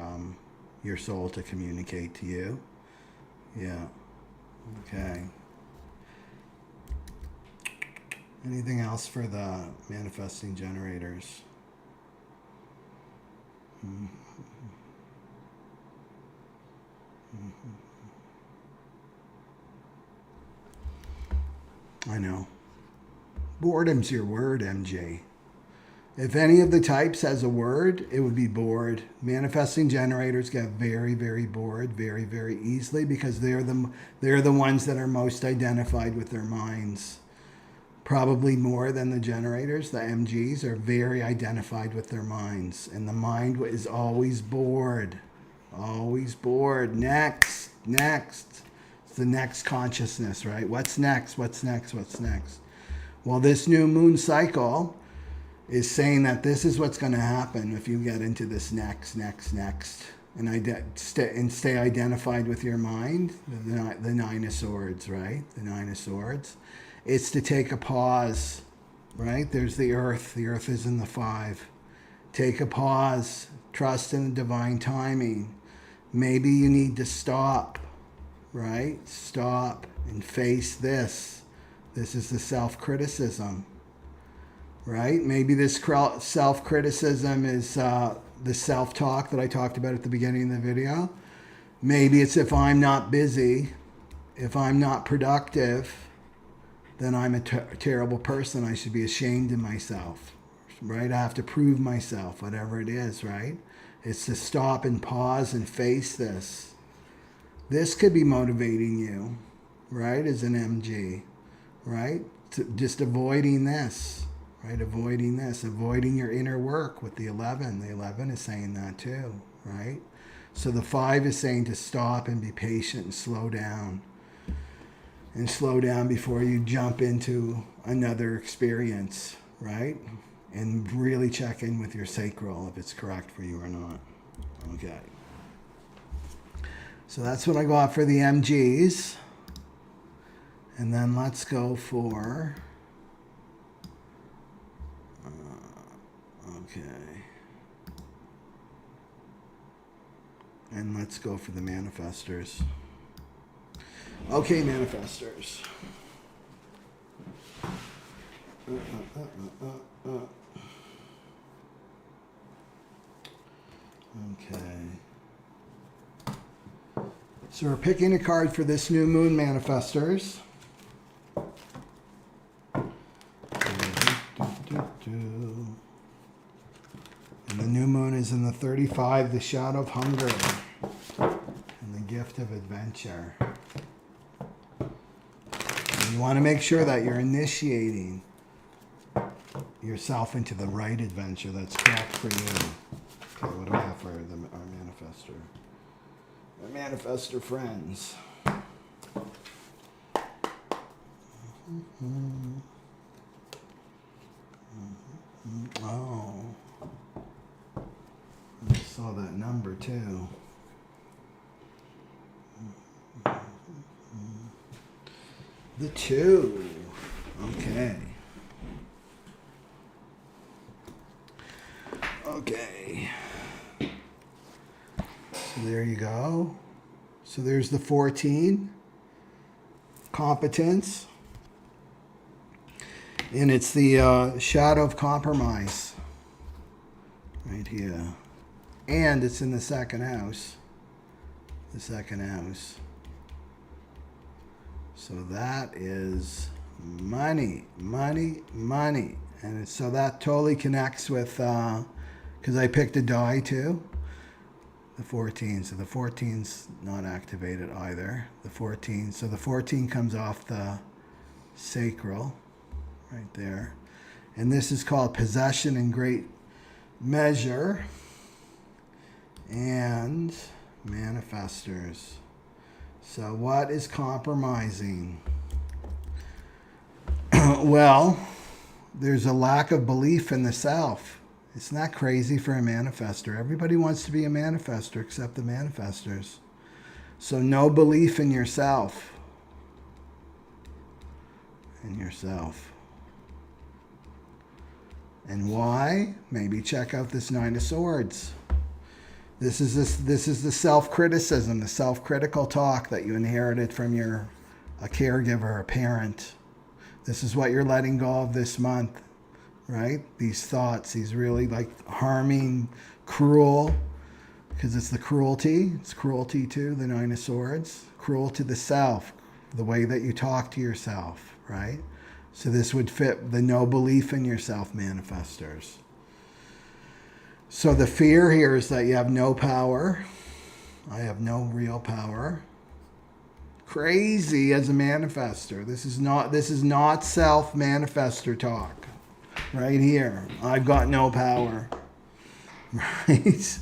soul to communicate to you. Yeah. Okay. Anything else for the manifesting generators? Mm-hmm. I know. Boredom's your word, MJ. If any of the types has a word, it would be bored. Manifesting generators get very, very bored very, very easily because they're the ones that are most identified with their minds. Probably more than the generators. The MGs are very identified with their minds. And the mind is always bored. Always bored. Next. It's the next consciousness, right? What's next? Well, this new moon cycle is saying that this is what's going to happen if you get into this next, and stay identified with your mind. The Nine of Swords, right? The Nine of Swords. It's to take a pause, right? There's the Earth. The Earth is in the 5. Take a pause. Trust in the divine timing. Maybe you need to stop, right? Stop and face this. This is the self-criticism, right? Maybe this self-criticism is the self-talk that I talked about at the beginning of the video. Maybe it's if I'm not busy, if I'm not productive, then I'm a terrible person. I should be ashamed of myself, right? I have to prove myself, whatever it is, right? It's to stop and pause and face this. This could be motivating you, right, as an MG, right? Just avoiding this, right? Avoiding your inner work with the 11. The 11 is saying that too, right? So the 5 is saying to stop and be patient and slow down. And slow down before you jump into another experience, right? and really check in with your sacral if it's correct for you or not. Okay. So that's what I got for the MGs. And then let's go for... okay. And let's go for the manifestors. Okay, manifestors. Okay. So we're picking a card for this new moon, manifestors. And the new moon is in the 35, the shadow of hunger and the gift of adventure. And you want to make sure that you're initiating yourself into the right adventure that's correct for you. Okay, what do I have for our manifestor? Our manifestor friends. Oh. I saw that number too. The 2. Okay. Okay. So there you go. So there's the 14. Competence. And it's the shadow of compromise. Right here. And it's in the second house. The second house. So that is money, money, money. And so that totally connects with, because I picked a die too. The 14. So the 14's not activated either. The 14. So the 14 comes off the sacral. Right there. And this is called possession in great measure. And manifestors. So what is compromising? Well, there's a lack of belief in the self. It's not crazy for a manifestor. Everybody wants to be a manifestor except the manifestors. So no belief in yourself. In yourself. And why? Maybe check out this 9 of Swords. This is the self-criticism, the self-critical talk that you inherited from a caregiver, a parent. This is what you're letting go of this month, right? These thoughts, these really like harming, cruel, because it's the cruelty. It's cruelty too, the 9 of Swords. Cruel to the self, the way that you talk to yourself, right? So this would fit the no belief in yourself manifestors. So the fear here is that you have no power. I have no real power. Crazy as a manifestor. This is not self-manifestor talk. Right here. I've got no power. Right?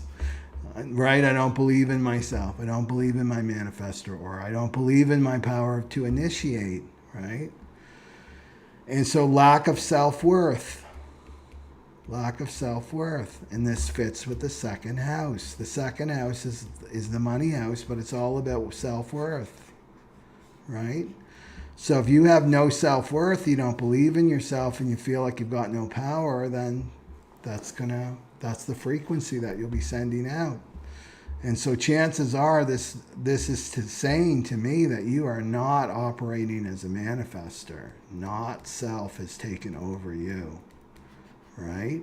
Right? I don't believe in myself. I don't believe in my manifestor. Or I don't believe in my power to initiate. Right? And so lack of self-worth. Lack of self-worth. And this fits with the second house. The second house is the money house, but it's all about self-worth. Right? So if you have no self-worth, you don't believe in yourself, and you feel like you've got no power, then that's the frequency that you'll be sending out. And so chances are this is saying to me that you are not operating as a manifestor. Not self has taken over you. Right?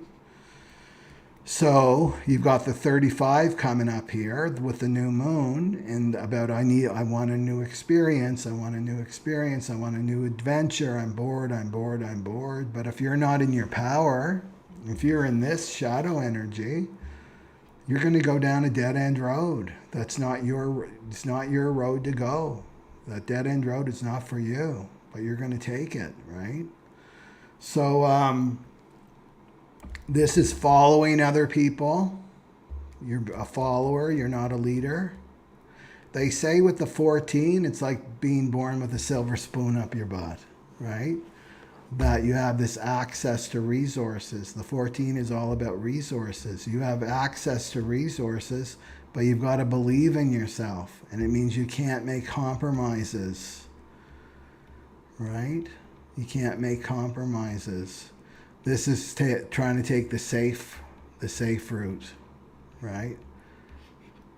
So you've got the 35 coming up here with the new moon, and about I want a new experience, I want a new experience, I want a new adventure, I'm bored. But if you're not in your power, if you're in this shadow energy, you're going to go down a dead-end road. It's not your road to go. That dead-end road is not for you, but you're going to take it, right? So this is following other people. You're a follower, you're not a leader. They say with the 14, it's like being born with a silver spoon up your butt, right? that you have this access to resources. The 14 is all about resources. You have access to resources, but you've got to believe in yourself. And it means you can't make compromises, right? You can't make compromises. This is trying to take the safe route, right?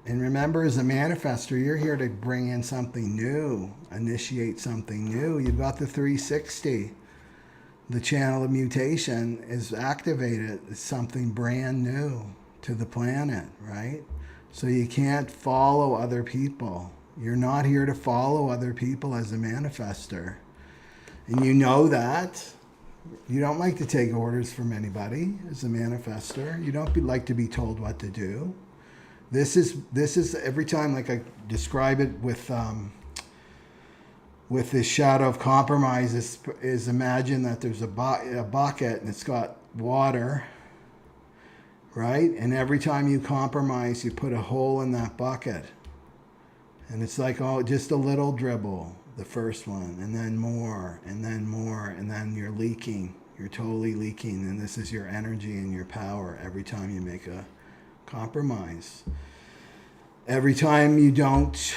And remember, as a manifestor, you're here to bring in something new, initiate something new. You've got the 360. The channel of mutation is activated. It's something brand new to the planet, right? So you can't follow other people. You're not here to follow other people as a manifestor. And you know that. You don't like to take orders from anybody as a manifestor. You don't like to be told what to do. This is every time, like I describe it with this shadow of compromise, is imagine that there's a bucket and it's got water, right? And every time you compromise, you put a hole in that bucket. And it's like, oh, just a little dribble, the first one, and then more, and then more, and then you're leaking. You're totally leaking, and this is your energy and your power every time you make a compromise. Every time you don't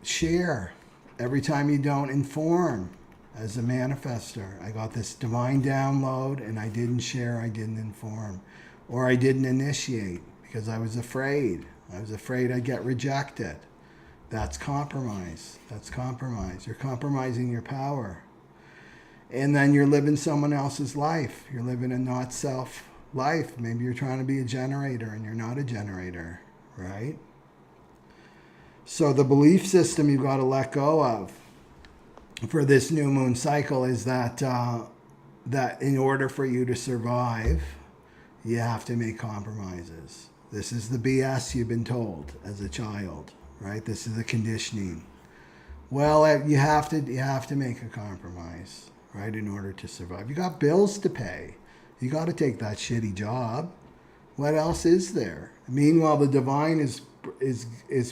share, every time you don't inform as a manifestor. I got this divine download and I didn't share, I didn't inform, or I didn't initiate because I was afraid. I was afraid I'd get rejected. That's compromise. That's compromise. You're compromising your power. And then you're living someone else's life. You're living a not self life. Maybe you're trying to be a generator and you're not a generator, right? So the belief system you've got to let go of for this new moon cycle is that that in order for you to survive, you have to make compromises. This is the BS you've been told as a child, right? This is the conditioning. Well, you have to make a compromise, right, in order to survive. You got bills to pay. You got to take that shitty job. What else is there? Meanwhile, the divine is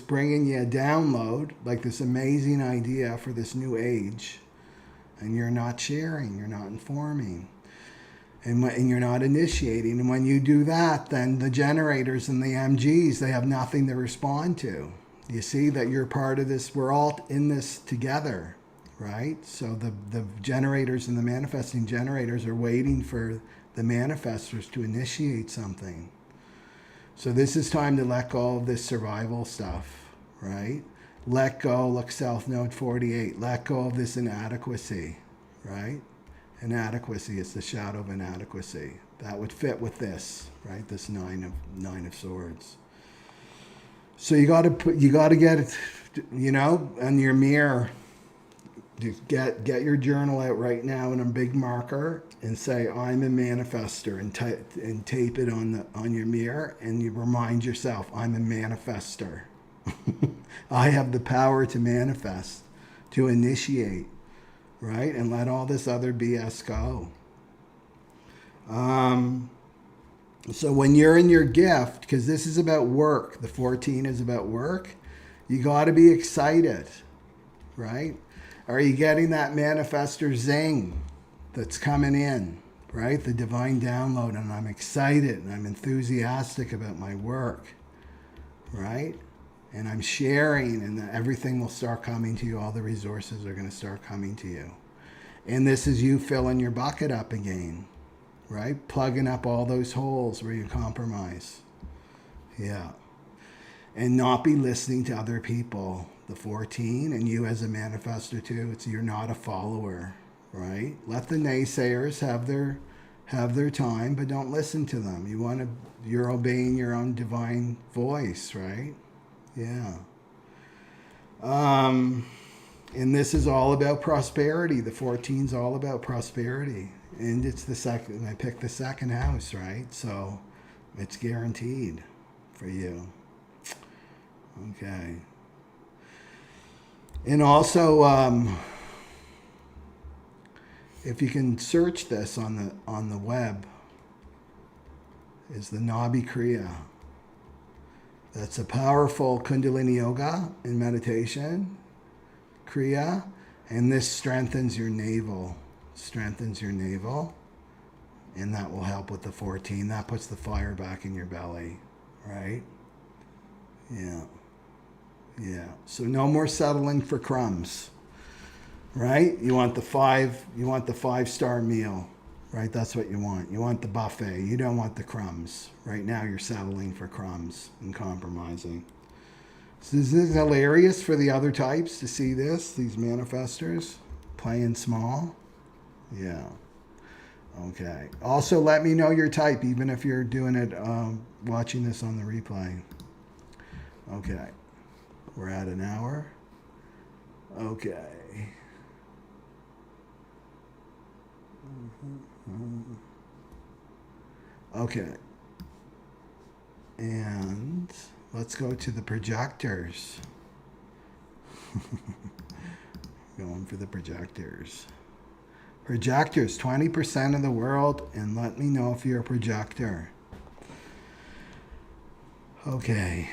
bringing you a download, like this amazing idea for this new age, and you're not sharing, you're not informing, and you're not initiating. And when you do that, then the generators and the MGs, they have nothing to respond to. You see that you're part of this. We're all in this together, right? So the generators and the manifesting generators are waiting for the manifestors to initiate something. So this is time to let go of this survival stuff, right? Let go, look South Node 48. Let go of this inadequacy, right? Inadequacy is the shadow of inadequacy. That would fit with this, right? This nine of swords. So you got to get it, on your mirror. Get your journal out right now in a big marker and say, I'm a manifestor, and tape it on your mirror, and you remind yourself, I'm a manifestor. I have the power to manifest, to initiate, right? And let all this other BS go. So when you're in your gift, because this is about work, the 14 is about work, you got to be excited, right? Are you getting that manifestor zing that's coming in, right? The divine download, and I'm excited and I'm enthusiastic about my work, right? And I'm sharing, and everything will start coming to you. All the resources are going to start coming to you. And this is you filling your bucket up again, right? Plugging up all those holes where you compromise. Yeah. And not be listening to other people. The 14, and you as a manifestor too, you're not a follower, right? Let the naysayers have their time, but don't listen to them. You're obeying your own divine voice, right? Yeah. And this is all about prosperity. The 14 is all about prosperity. And it's I picked the second house, right? So it's guaranteed for you. Okay. And also, if you can search this on the web, is the Nabi Kriya. That's a powerful Kundalini yoga and meditation Kriya, and this strengthens your navel strengthens your navel, and that will help with the 14. That puts the fire back in your belly, right? Yeah. Yeah. So no more settling for crumbs, right? You want the 5-star meal, right? That's what you want. You want the buffet. You don't want the crumbs. Right now you're settling for crumbs and compromising. So this is hilarious for the other types to see this, these manifestors playing small. Yeah. Okay. Also, let me know your type, even if you're doing it, watching this on the replay. Okay. We're at an hour. Okay. Okay. And let's go to the projectors. Going for the projectors. Projectors, 20% of the world, and let me know if you're a projector. Okay.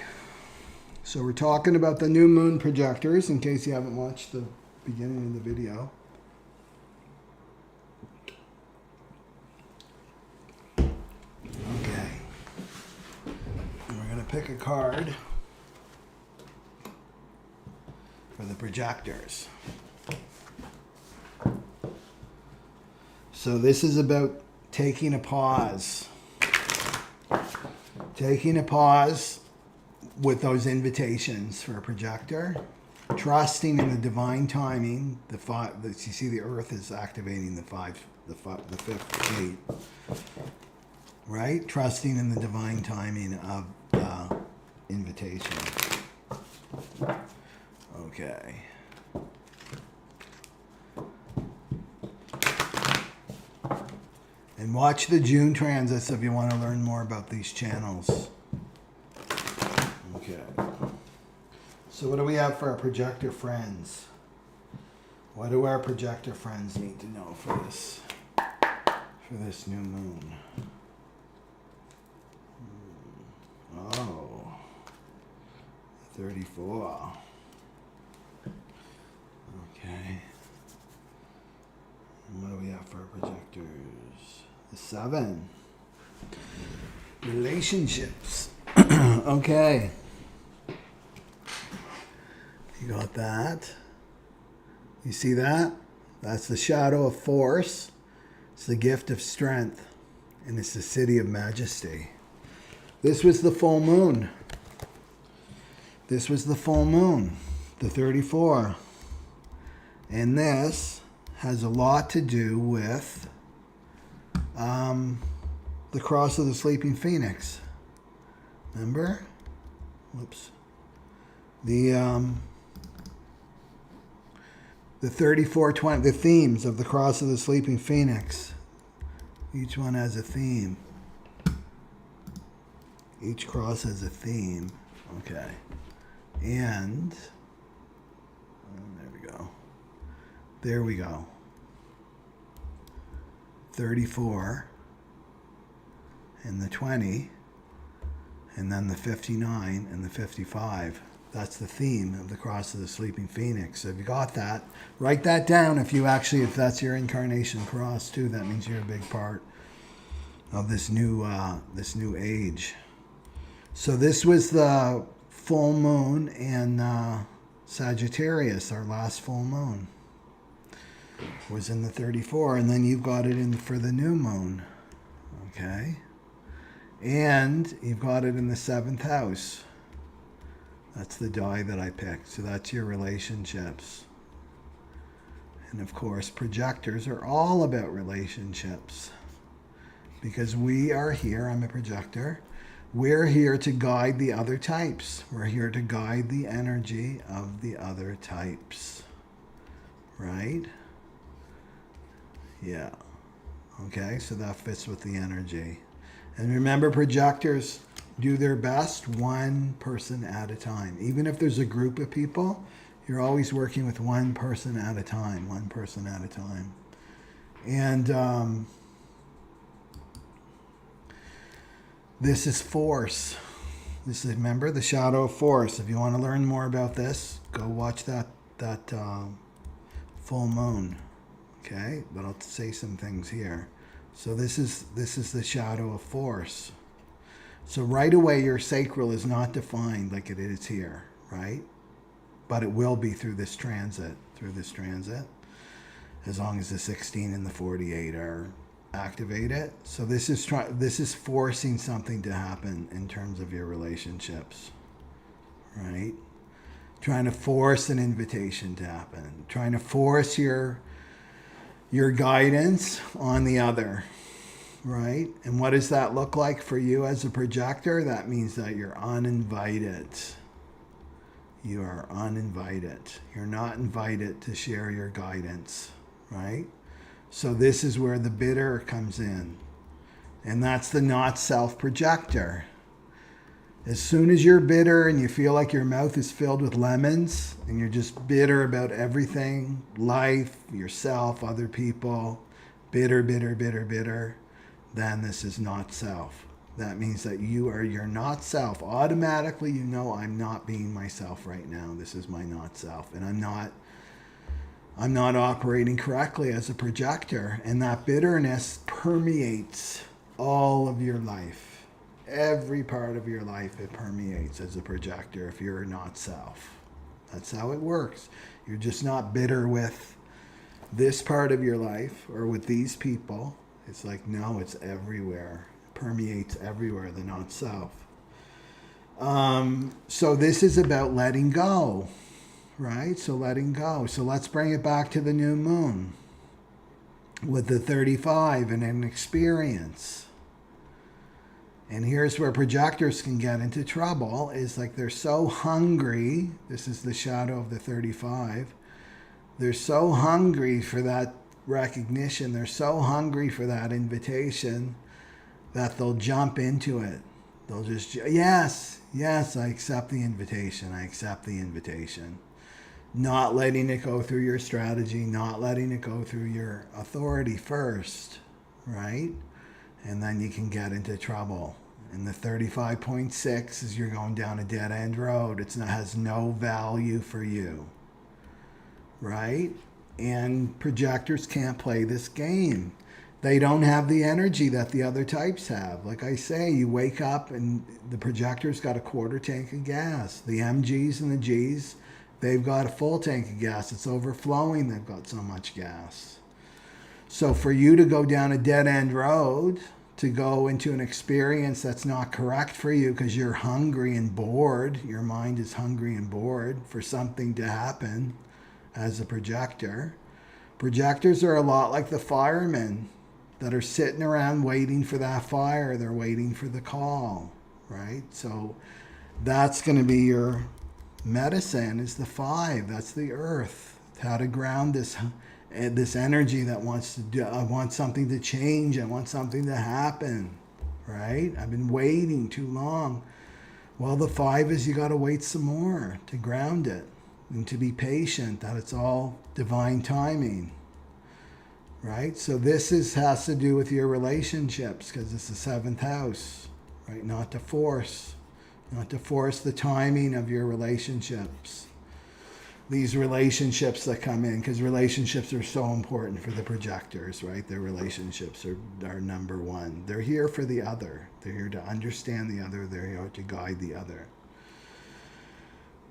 So we're talking about the new moon projectors, in case you haven't watched the beginning of the video. Okay. And we're going to pick a card for the projectors. So this is about taking a pause. Taking a pause with those invitations for a projector. Trusting in the divine timing. You see the earth is activating the fifth gate. Right? Trusting in the divine timing of the invitation. Okay. And watch the June transits if you want to learn more about these channels. Okay. So what do we have for our projector friends? What do our projector friends need to know for this new moon? Oh, 34. Okay. And what do we have for our projectors? The 7. Relationships. Okay. You got that? You see that? That's the shadow of force. It's the gift of strength. And it's the city of majesty. This was the full moon. This was the full moon. The 34. And this has a lot to do with the cross of the sleeping phoenix. Remember? Whoops. The 3420, the themes of the cross of the sleeping phoenix. Each one has a theme. Each cross has a theme. Okay. And there we go. There we go. 34 and the 20 and then the 59 and the 55. That's the theme of the cross of the sleeping phoenix. So if you got that, write that down. If that's your incarnation cross too, that means you're a big part of this new age. So this was the full moon in Sagittarius, our last full moon was in the 34, and then you've got it in for the new moon. Okay. And you've got it in the 7th house. That's the die that I picked. So that's your relationships. And of course, projectors are all about relationships. Because we are here, I'm a projector. We're here to guide the other types. We're here to guide the energy of the other types. Right? Yeah. Okay, so that fits with the energy. And remember, projectors do their best one person at a time. Even if there's a group of people, you're always working with one person at a time. One person at a time. And this is force. This is, remember, the shadow of force. If you want to learn more about this, go watch that full moon. Okay, but I'll say some things here. So this is the shadow of force. So right away, your sacral is not defined like it is here, right? But it will be through this transit, as long as the 16 and the 48 are activated. So this is forcing something to happen in terms of your relationships, right? Trying to force an invitation to happen, trying to force your guidance on the other, right? And what does that look like for you as a projector? That means that you're uninvited. You are uninvited. You're not invited to share your guidance, right? So this is where the bitter comes in. And that's the not self projector. As soon as you're bitter and you feel like your mouth is filled with lemons and you're just bitter about everything, life, yourself, other people, bitter, then this is not self. That means that you're not self. Automatically, you know, I'm not being myself right now. This is my not self. And I'm not operating correctly as a projector. And that bitterness permeates all of your life. Every part of your life, it permeates as a projector if you're not self. That's how it works. You're just not bitter with this part of your life or with these people. It's like, no, it's everywhere. It permeates everywhere, the not self. So this is about letting go, right? So letting go. So let's bring it back to the new moon with the 35 and an experience. And here's where projectors can get into trouble, is like they're so hungry. This is the shadow of the 35. They're so hungry for that recognition. They're so hungry for that invitation that they'll jump into it. They'll just, yes, I accept the invitation. I accept the invitation. Not letting it go through your strategy, not letting it go through your authority first, right? And then you can get into trouble. And the 35.6 is you're going down a dead-end road. It has no value for you, right? And projectors can't play this game. They don't have the energy that the other types have. Like I say, you wake up and the projector's got a quarter tank of gas. The MGs and the Gs, they've got a full tank of gas. It's overflowing. They've got so much gas. So for you to go down a dead-end road, to go into an experience that's not correct for you because you're hungry and bored, your mind is hungry and bored for something to happen as a projector. Projectors are a lot like the firemen that are sitting around waiting for that fire. They're waiting for the call, right? So that's going to be your medicine, is the 5. That's the earth. How to ground this energy that wants to do, I want something to change, I want something to happen, right? I've been waiting too long. Well, the 5 is you got to wait some more to ground it and to be patient, that it's all divine timing, right? So this has to do with your relationships, because it's the 7th house, right? Not to force the timing of your relationships. These relationships that come in, because relationships are so important for the projectors, right? Their relationships are number one. They're here for the other. They're here to understand the other. They're here to guide the other,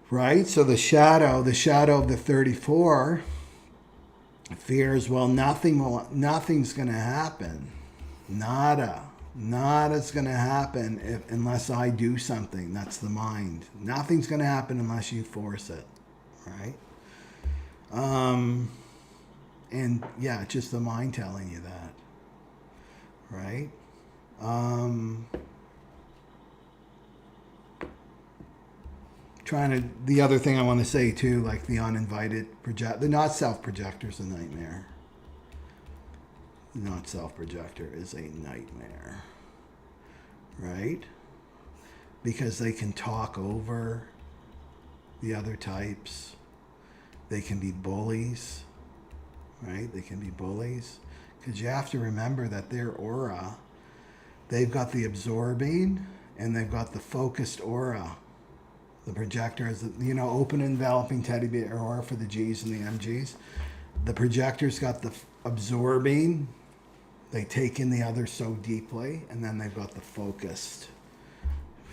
right? So the shadow of the 34 fears, well, nothing's going to happen. Nada's going to happen unless I do something. That's the mind. Nothing's going to happen unless you force it. Right? And yeah, just the mind telling you that. Right? The other thing I want to say too, like the uninvited the not self-projector's a nightmare. The not self-projector is a nightmare. Right? Because they can talk over the other types. They can be bullies, right? They can be bullies. Because you have to remember that their aura, they've got the absorbing and they've got the focused aura. The projector is, open enveloping teddy bear aura for the Gs and the MGs. The projector's got the absorbing. They take in the other so deeply, and then they've got the focused.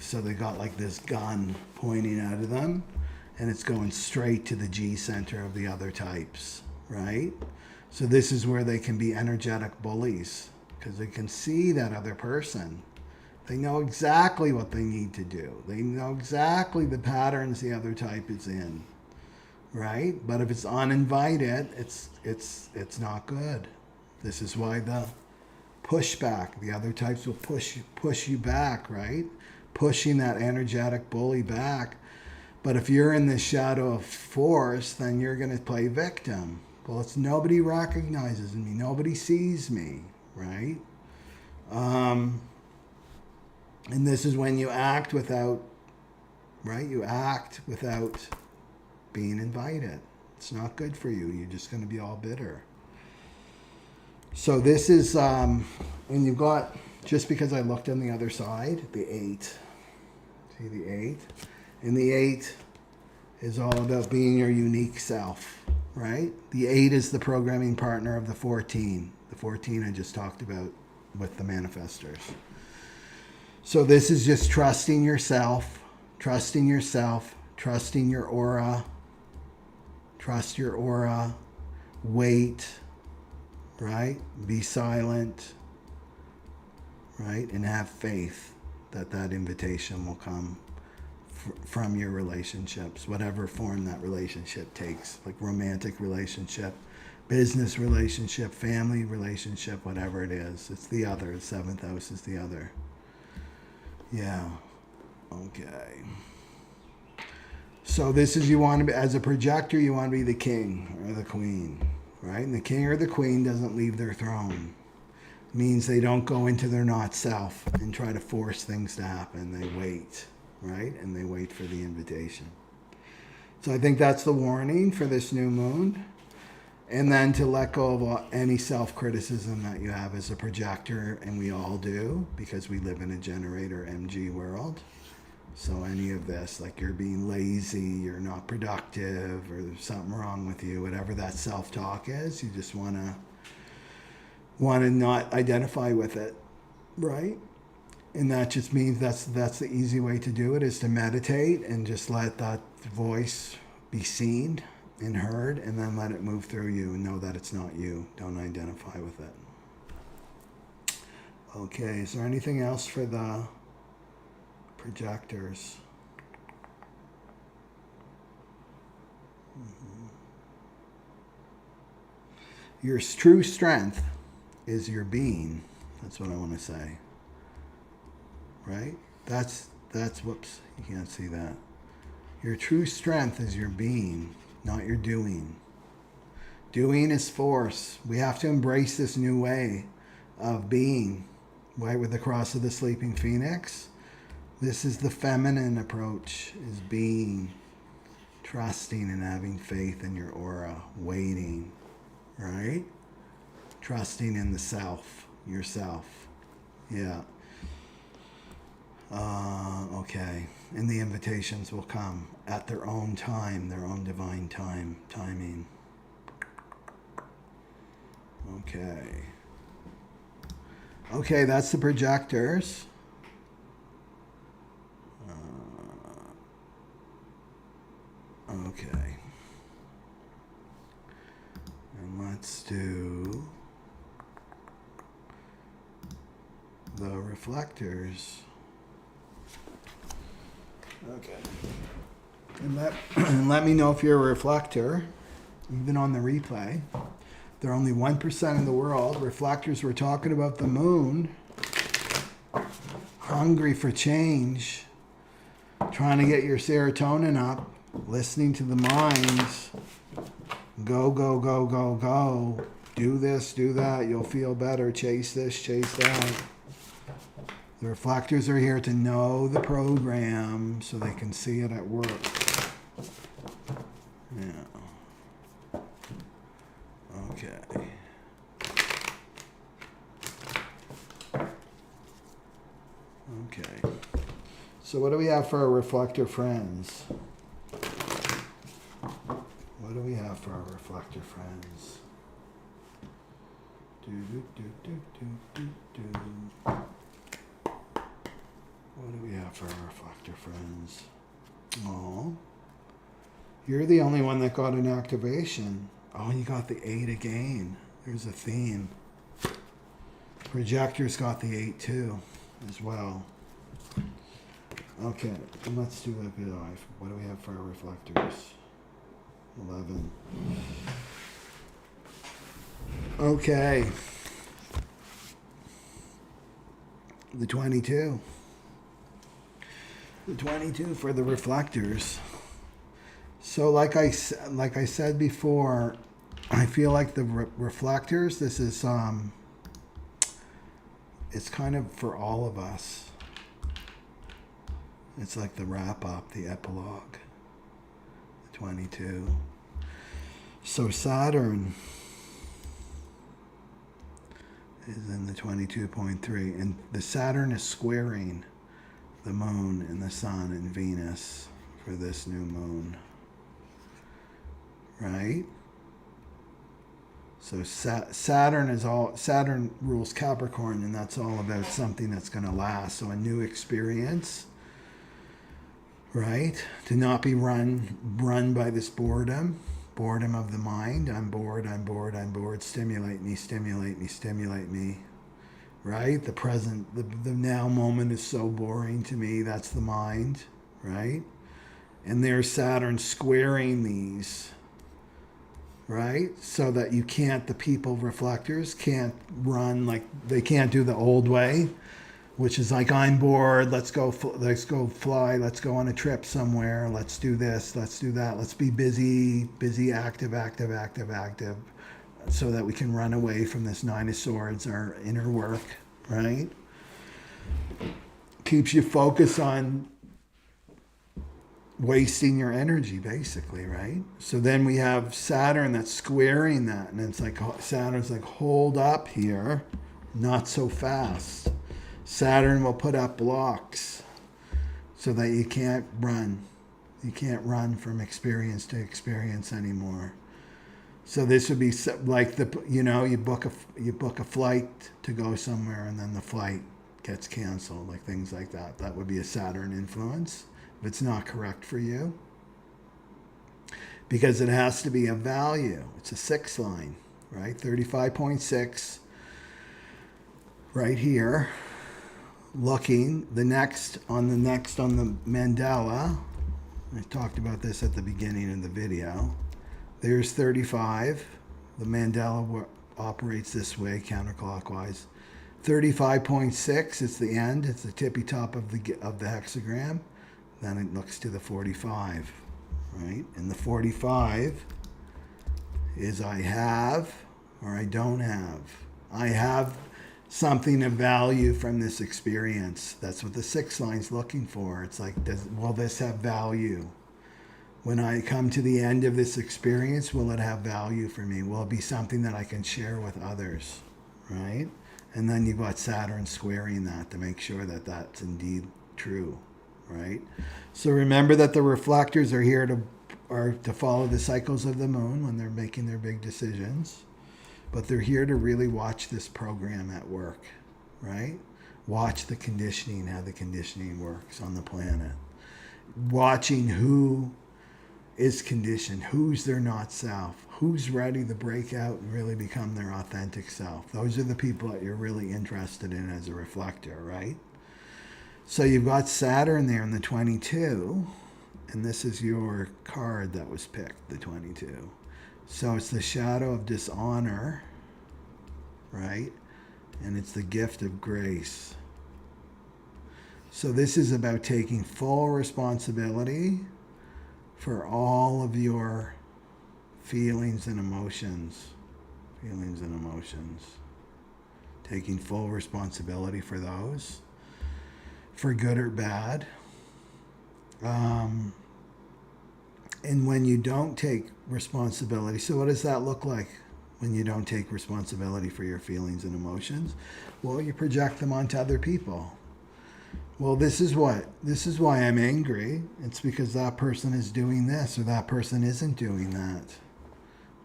So they got like this gun pointing out of them, and it's going straight to the G center of the other types, right? So this is where they can be energetic bullies, because they can see that other person. They know exactly what they need to do. They know exactly the patterns the other type is in, right? But if it's uninvited, it's not good. This is why the pushback, the other types will push you back, right? Pushing that energetic bully back. But if you're in the shadow of force, then you're going to play victim. Well, it's nobody recognizes me, nobody sees me, right? And this is when you act without, right? You act without being invited. It's not good for you. You're just going to be all bitter. So this is, and you've got, just because I looked on the other side, the 8. See the 8? And the 8 is all about being your unique self, right? The 8 is the programming partner of the 14. The 14 I just talked about with the Manifestors. So this is just trusting yourself, trusting your aura, trust your aura, wait, right? Be silent, right? And have faith that that invitation will come from your relationships, whatever form that relationship takes, like romantic relationship, business relationship, family relationship, whatever it is. It's the other. The 7th house is the other. Yeah. Okay. So this is, you want to be, as a projector, you want to be the king or the queen, right? And the king or the queen doesn't leave their throne. It means they don't go into their not self and try to force things to happen. They wait, right? And they wait for the invitation. So I think that's the warning for this new moon. And then to let go of any self-criticism that you have as a projector, and we all do, because we live in a generator MG world. So any of this, like you're being lazy, you're not productive, or there's something wrong with you, whatever that self-talk is, you just want to not identify with it, right? And that just means that's the easy way to do it, is to meditate and just let that voice be seen and heard, and then let it move through you and know that it's not you. Don't identify with it. Okay, is there anything else for the projectors? Your true strength is your being. That's what I want to say. Right? That's whoops, you can't see that. Your true strength is your being, not your doing. Doing is force. We have to embrace this new way of being, right? With the cross of the sleeping phoenix. This is the feminine approach, is being, trusting and having faith in your aura, waiting, right? Trusting in the self, yourself. Yeah. Okay. And the invitations will come at their own time, their own divine timing. Okay. Okay, that's the projectors. Okay. And let's do the reflectors. Okay. And let me know if you're a reflector, even on the replay. They're only 1% of the world. Reflectors, we're talking about the moon. Hungry for change. Trying to get your serotonin up. Listening to the minds. Go, go, go, go, go. Do this, do that. You'll feel better. Chase this, chase that. The reflectors are here to know the program so they can see it at work. Yeah. Okay. Okay. So what do we have for our reflector friends? What do we have for our reflector friends? What do we have for our reflector friends? Oh, you're the only one that got an activation. Oh, you got the 8 again. There's a theme. Projectors got the 8 too, as well. Okay, and let's do a bit of. What do we have for our reflectors? 11. Okay. The 22. The 22 for the reflectors. So like I said before, I feel like the reflectors, this is it's kind of for all of us. It's like the wrap up, the epilogue. The 22. So Saturn is in the 22.3, and the Saturn is squaring the moon and the sun and Venus for this new moon, right? So Saturn rules Capricorn, and that's all about something that's going to last. So a new experience, right? To not be run by this boredom of the mind. I'm bored. Stimulate me. Right? The present, the now moment is so boring to me. That's the mind, right? And there's Saturn squaring these, right? So that the people reflectors can't run, like they can't do the old way, which is like, I'm bored. Let's go fly. Let's go on a trip somewhere. Let's do this. Let's do that. Let's be busy, active. So that we can run away from this 9 of Swords, our inner work, right? Keeps you focused on wasting your energy, basically, right? So then we have Saturn that's squaring that, and it's like Saturn's like, hold up here, not so fast. Saturn will put up blocks so that you can't run. You can't run from experience to experience anymore. So this would be like you book a flight to go somewhere, and then the flight gets canceled, like things like that. That would be a Saturn influence if it's not correct for you, because it has to be a value. It's a 6 line, right? 35.6 right here. Looking the next on the mandala. I talked about this at the beginning of the video. There's 35. The mandala operates this way, counterclockwise. 35.6 is the end. It's the tippy top of the hexagram. Then it looks to the 45, right? And the 45 is I have or I don't have. I have something of value from this experience. That's what the 6 line's looking for. It's like, will this have value? When I come to the end of this experience, will it have value for me? Will it be something that I can share with others, right? And then you've got Saturn squaring that to make sure that that's indeed true, right? So remember that the reflectors are here to follow the cycles of the moon when they're making their big decisions. But they're here to really watch this program at work, right? Watch the conditioning, how the conditioning works on the planet. Watching who is conditioned, who's their not self, who's ready to break out and really become their authentic self. Those are the people that you're really interested in as a reflector, right? So you've got Saturn there in the 22, and this is your card that was picked, the 22. So it's the shadow of dishonor, right? And it's the gift of grace. So this is about taking full responsibility for all of your feelings and emotions. Taking full responsibility for those, for good or bad. And when you don't take responsibility, so what does that look like when you don't take responsibility for your feelings and emotions? Well, you project them onto other people. Well, this is why I'm angry. It's because that person is doing this or that person isn't doing that,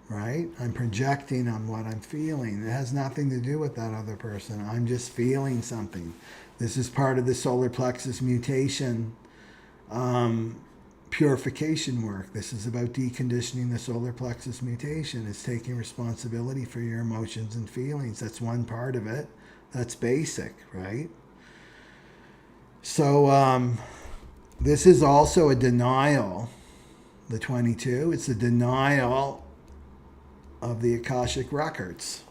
right? I'm projecting on what I'm feeling. It has nothing to do with that other person. I'm just feeling something. This is part of the solar plexus mutation purification work. This is about deconditioning the solar plexus mutation. It's taking responsibility for your emotions and feelings. That's one part of it. That's basic, right? So this is also a denial. The 22, it's a denial of the Akashic records,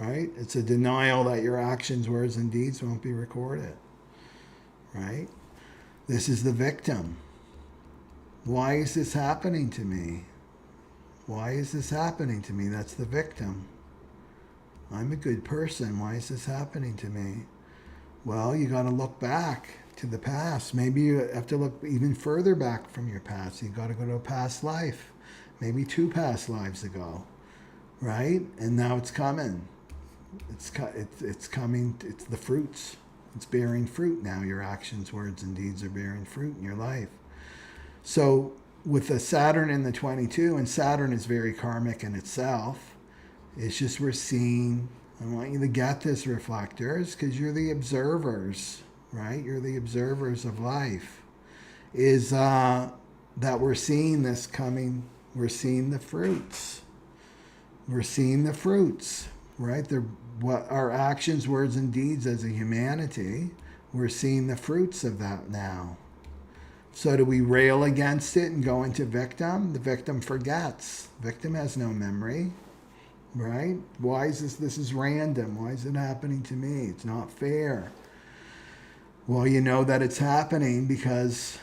right? It's a denial that your actions, words, and deeds won't be recorded, right? This is the victim. Why is this happening to me? Why is this happening to me? That's the victim. I'm a good person. Why is this happening to me? Well, you got to look back to the past. Maybe you have to look even further back from your past. You got to go to a past life, maybe 2 past lives ago, right? And now it's coming. It's coming. It's the fruits. It's bearing fruit now. Your actions, words, and deeds are bearing fruit in your life. So with the Saturn in the 22, and Saturn is very karmic in itself, it's just we're seeing, I want you to get this, reflectors, because you're the observers, right? You're the observers of life. Is that we're seeing this coming, we're seeing the fruits. We're seeing the fruits, right? What our actions, words, and deeds as a humanity, we're seeing the fruits of that now. So do we rail against it and go into victim? The victim forgets. Victim has no memory, right? Why is this is random. Why is it happening to me? It's not fair. Well, you know that it's happening because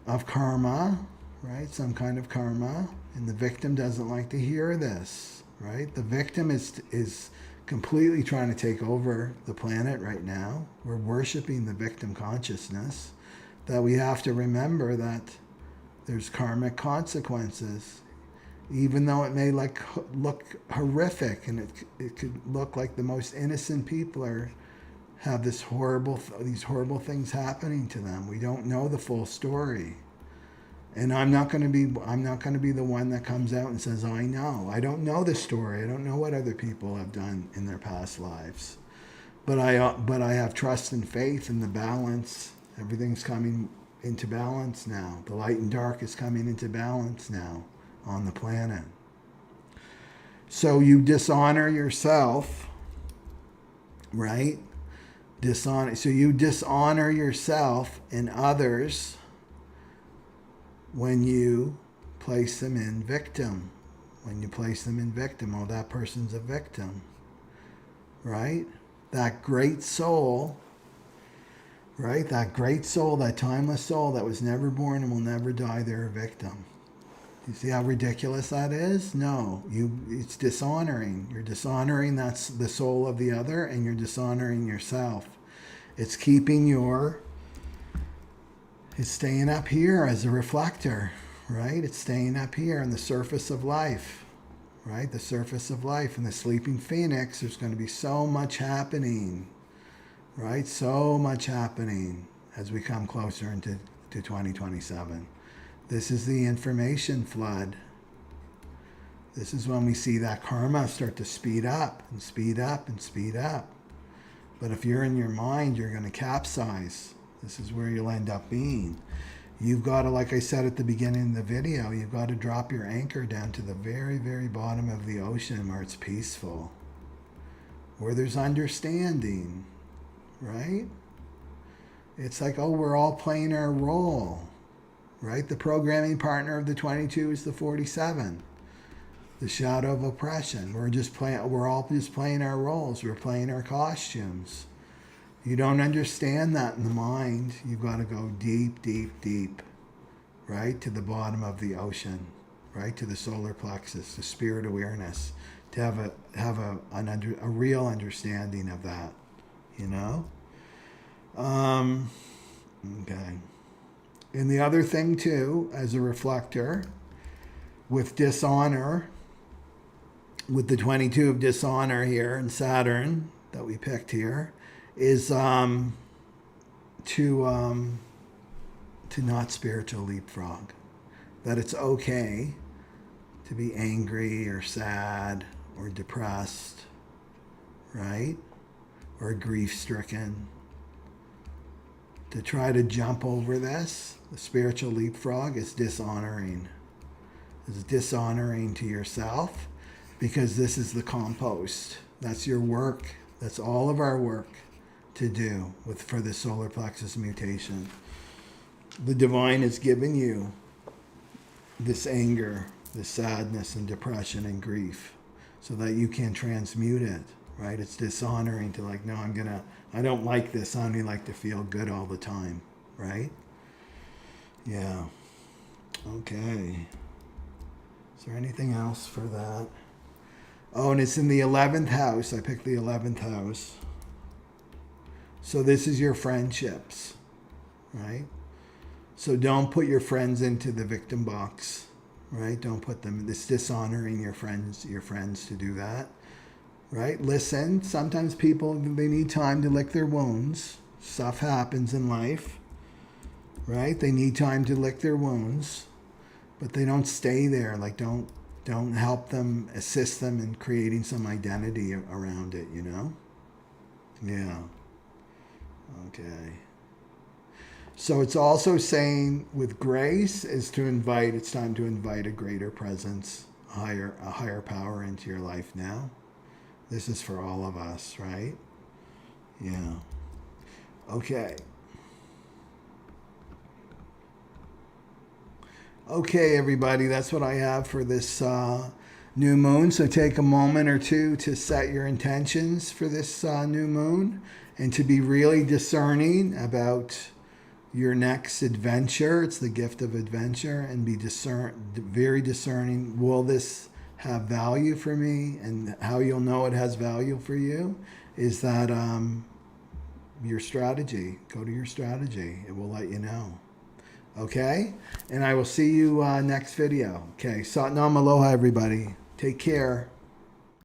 of karma, right? Some kind of karma. And the victim doesn't like to hear this, right? The victim is completely trying to take over the planet right now. We're worshiping the victim consciousness. That we have to remember that there's karmic consequences. Even though it may look horrific, and it could look like the most innocent people have these horrible things happening to them. We don't know the full story. And I'm not going to be the one that comes out and says, I know. I don't know the story. I don't know what other people have done in their past lives. But I have trust and faith in the balance. Everything's coming into balance now. The light and dark is coming into balance now on the planet. So you dishonor yourself, right? So you dishonor yourself and others when you place them in victim. When you place them in victim, oh, that person's a victim, right? That great soul, right? That great soul, that timeless soul that was never born and will never die, they're a victim. You see how ridiculous that is? No, it's dishonoring. You're dishonoring that's the soul of the other, and you're dishonoring yourself. It's staying up here as a reflector, right? It's staying up here on the surface of life, right? The surface of life. In the sleeping phoenix, there's going to be so much happening, right? So much happening as we come closer into 2027. This is the information flood. This is when we see that karma start to speed up and speed up and speed up. But if you're in your mind, you're going to capsize. This is where you'll end up being. You've got to, like I said at the beginning of the video, you've got to drop your anchor down to the very, very bottom of the ocean where it's peaceful, where there's understanding, right? It's like, oh, we're all playing our role, right? The programming partner of the 22 is the 47, the shadow of oppression. We're all just playing our roles. We're playing our costumes. You don't understand that in the mind. You've got to go deep, deep, deep, right? To the bottom of the ocean, right? To the solar plexus, the spirit awareness, to have a real understanding of that, you know? Okay. And the other thing too, as a reflector, with dishonor, with the 22 of dishonor here and Saturn that we picked here, is to not spiritual leapfrog. That it's okay to be angry or sad or depressed, right? Or grief-stricken. To try to jump over this, the spiritual leapfrog, is dishonoring. It's dishonoring to yourself, because this is the compost. That's your work. That's all of our work to do for the solar plexus mutation. The divine has given you this anger, this sadness and depression and grief, so that you can transmute it, right? It's dishonoring to like, no, I don't like this. I only like to feel good all the time, right? Yeah. Okay. Is there anything else for that? Oh, and it's in the 11th house. I picked the 11th house. So this is your friendships, right? So don't put your friends into the victim box, right? Don't put them. It's dishonoring your friends to do that, right? Listen. Sometimes people, they need time to lick their wounds. Stuff happens in life, right? They need time to lick their wounds, but they don't stay there. Like don't help them, assist them in creating some identity around it, you know? Yeah. Okay. So it's also saying with grace is to invite, it's time to invite a greater presence, a higher power into your life now. This is for all of us, right? Yeah. Okay. Okay, everybody, that's what I have for this new moon. So take a moment or two to set your intentions for this new moon and to be really discerning about your next adventure. It's the gift of adventure, and be very discerning. Will this have value for me? And how you'll know it has value for you is that your strategy. Go to your strategy. It will let you know. Okay? And I will see you next video. Okay. Satnam Aloha, everybody. Take care.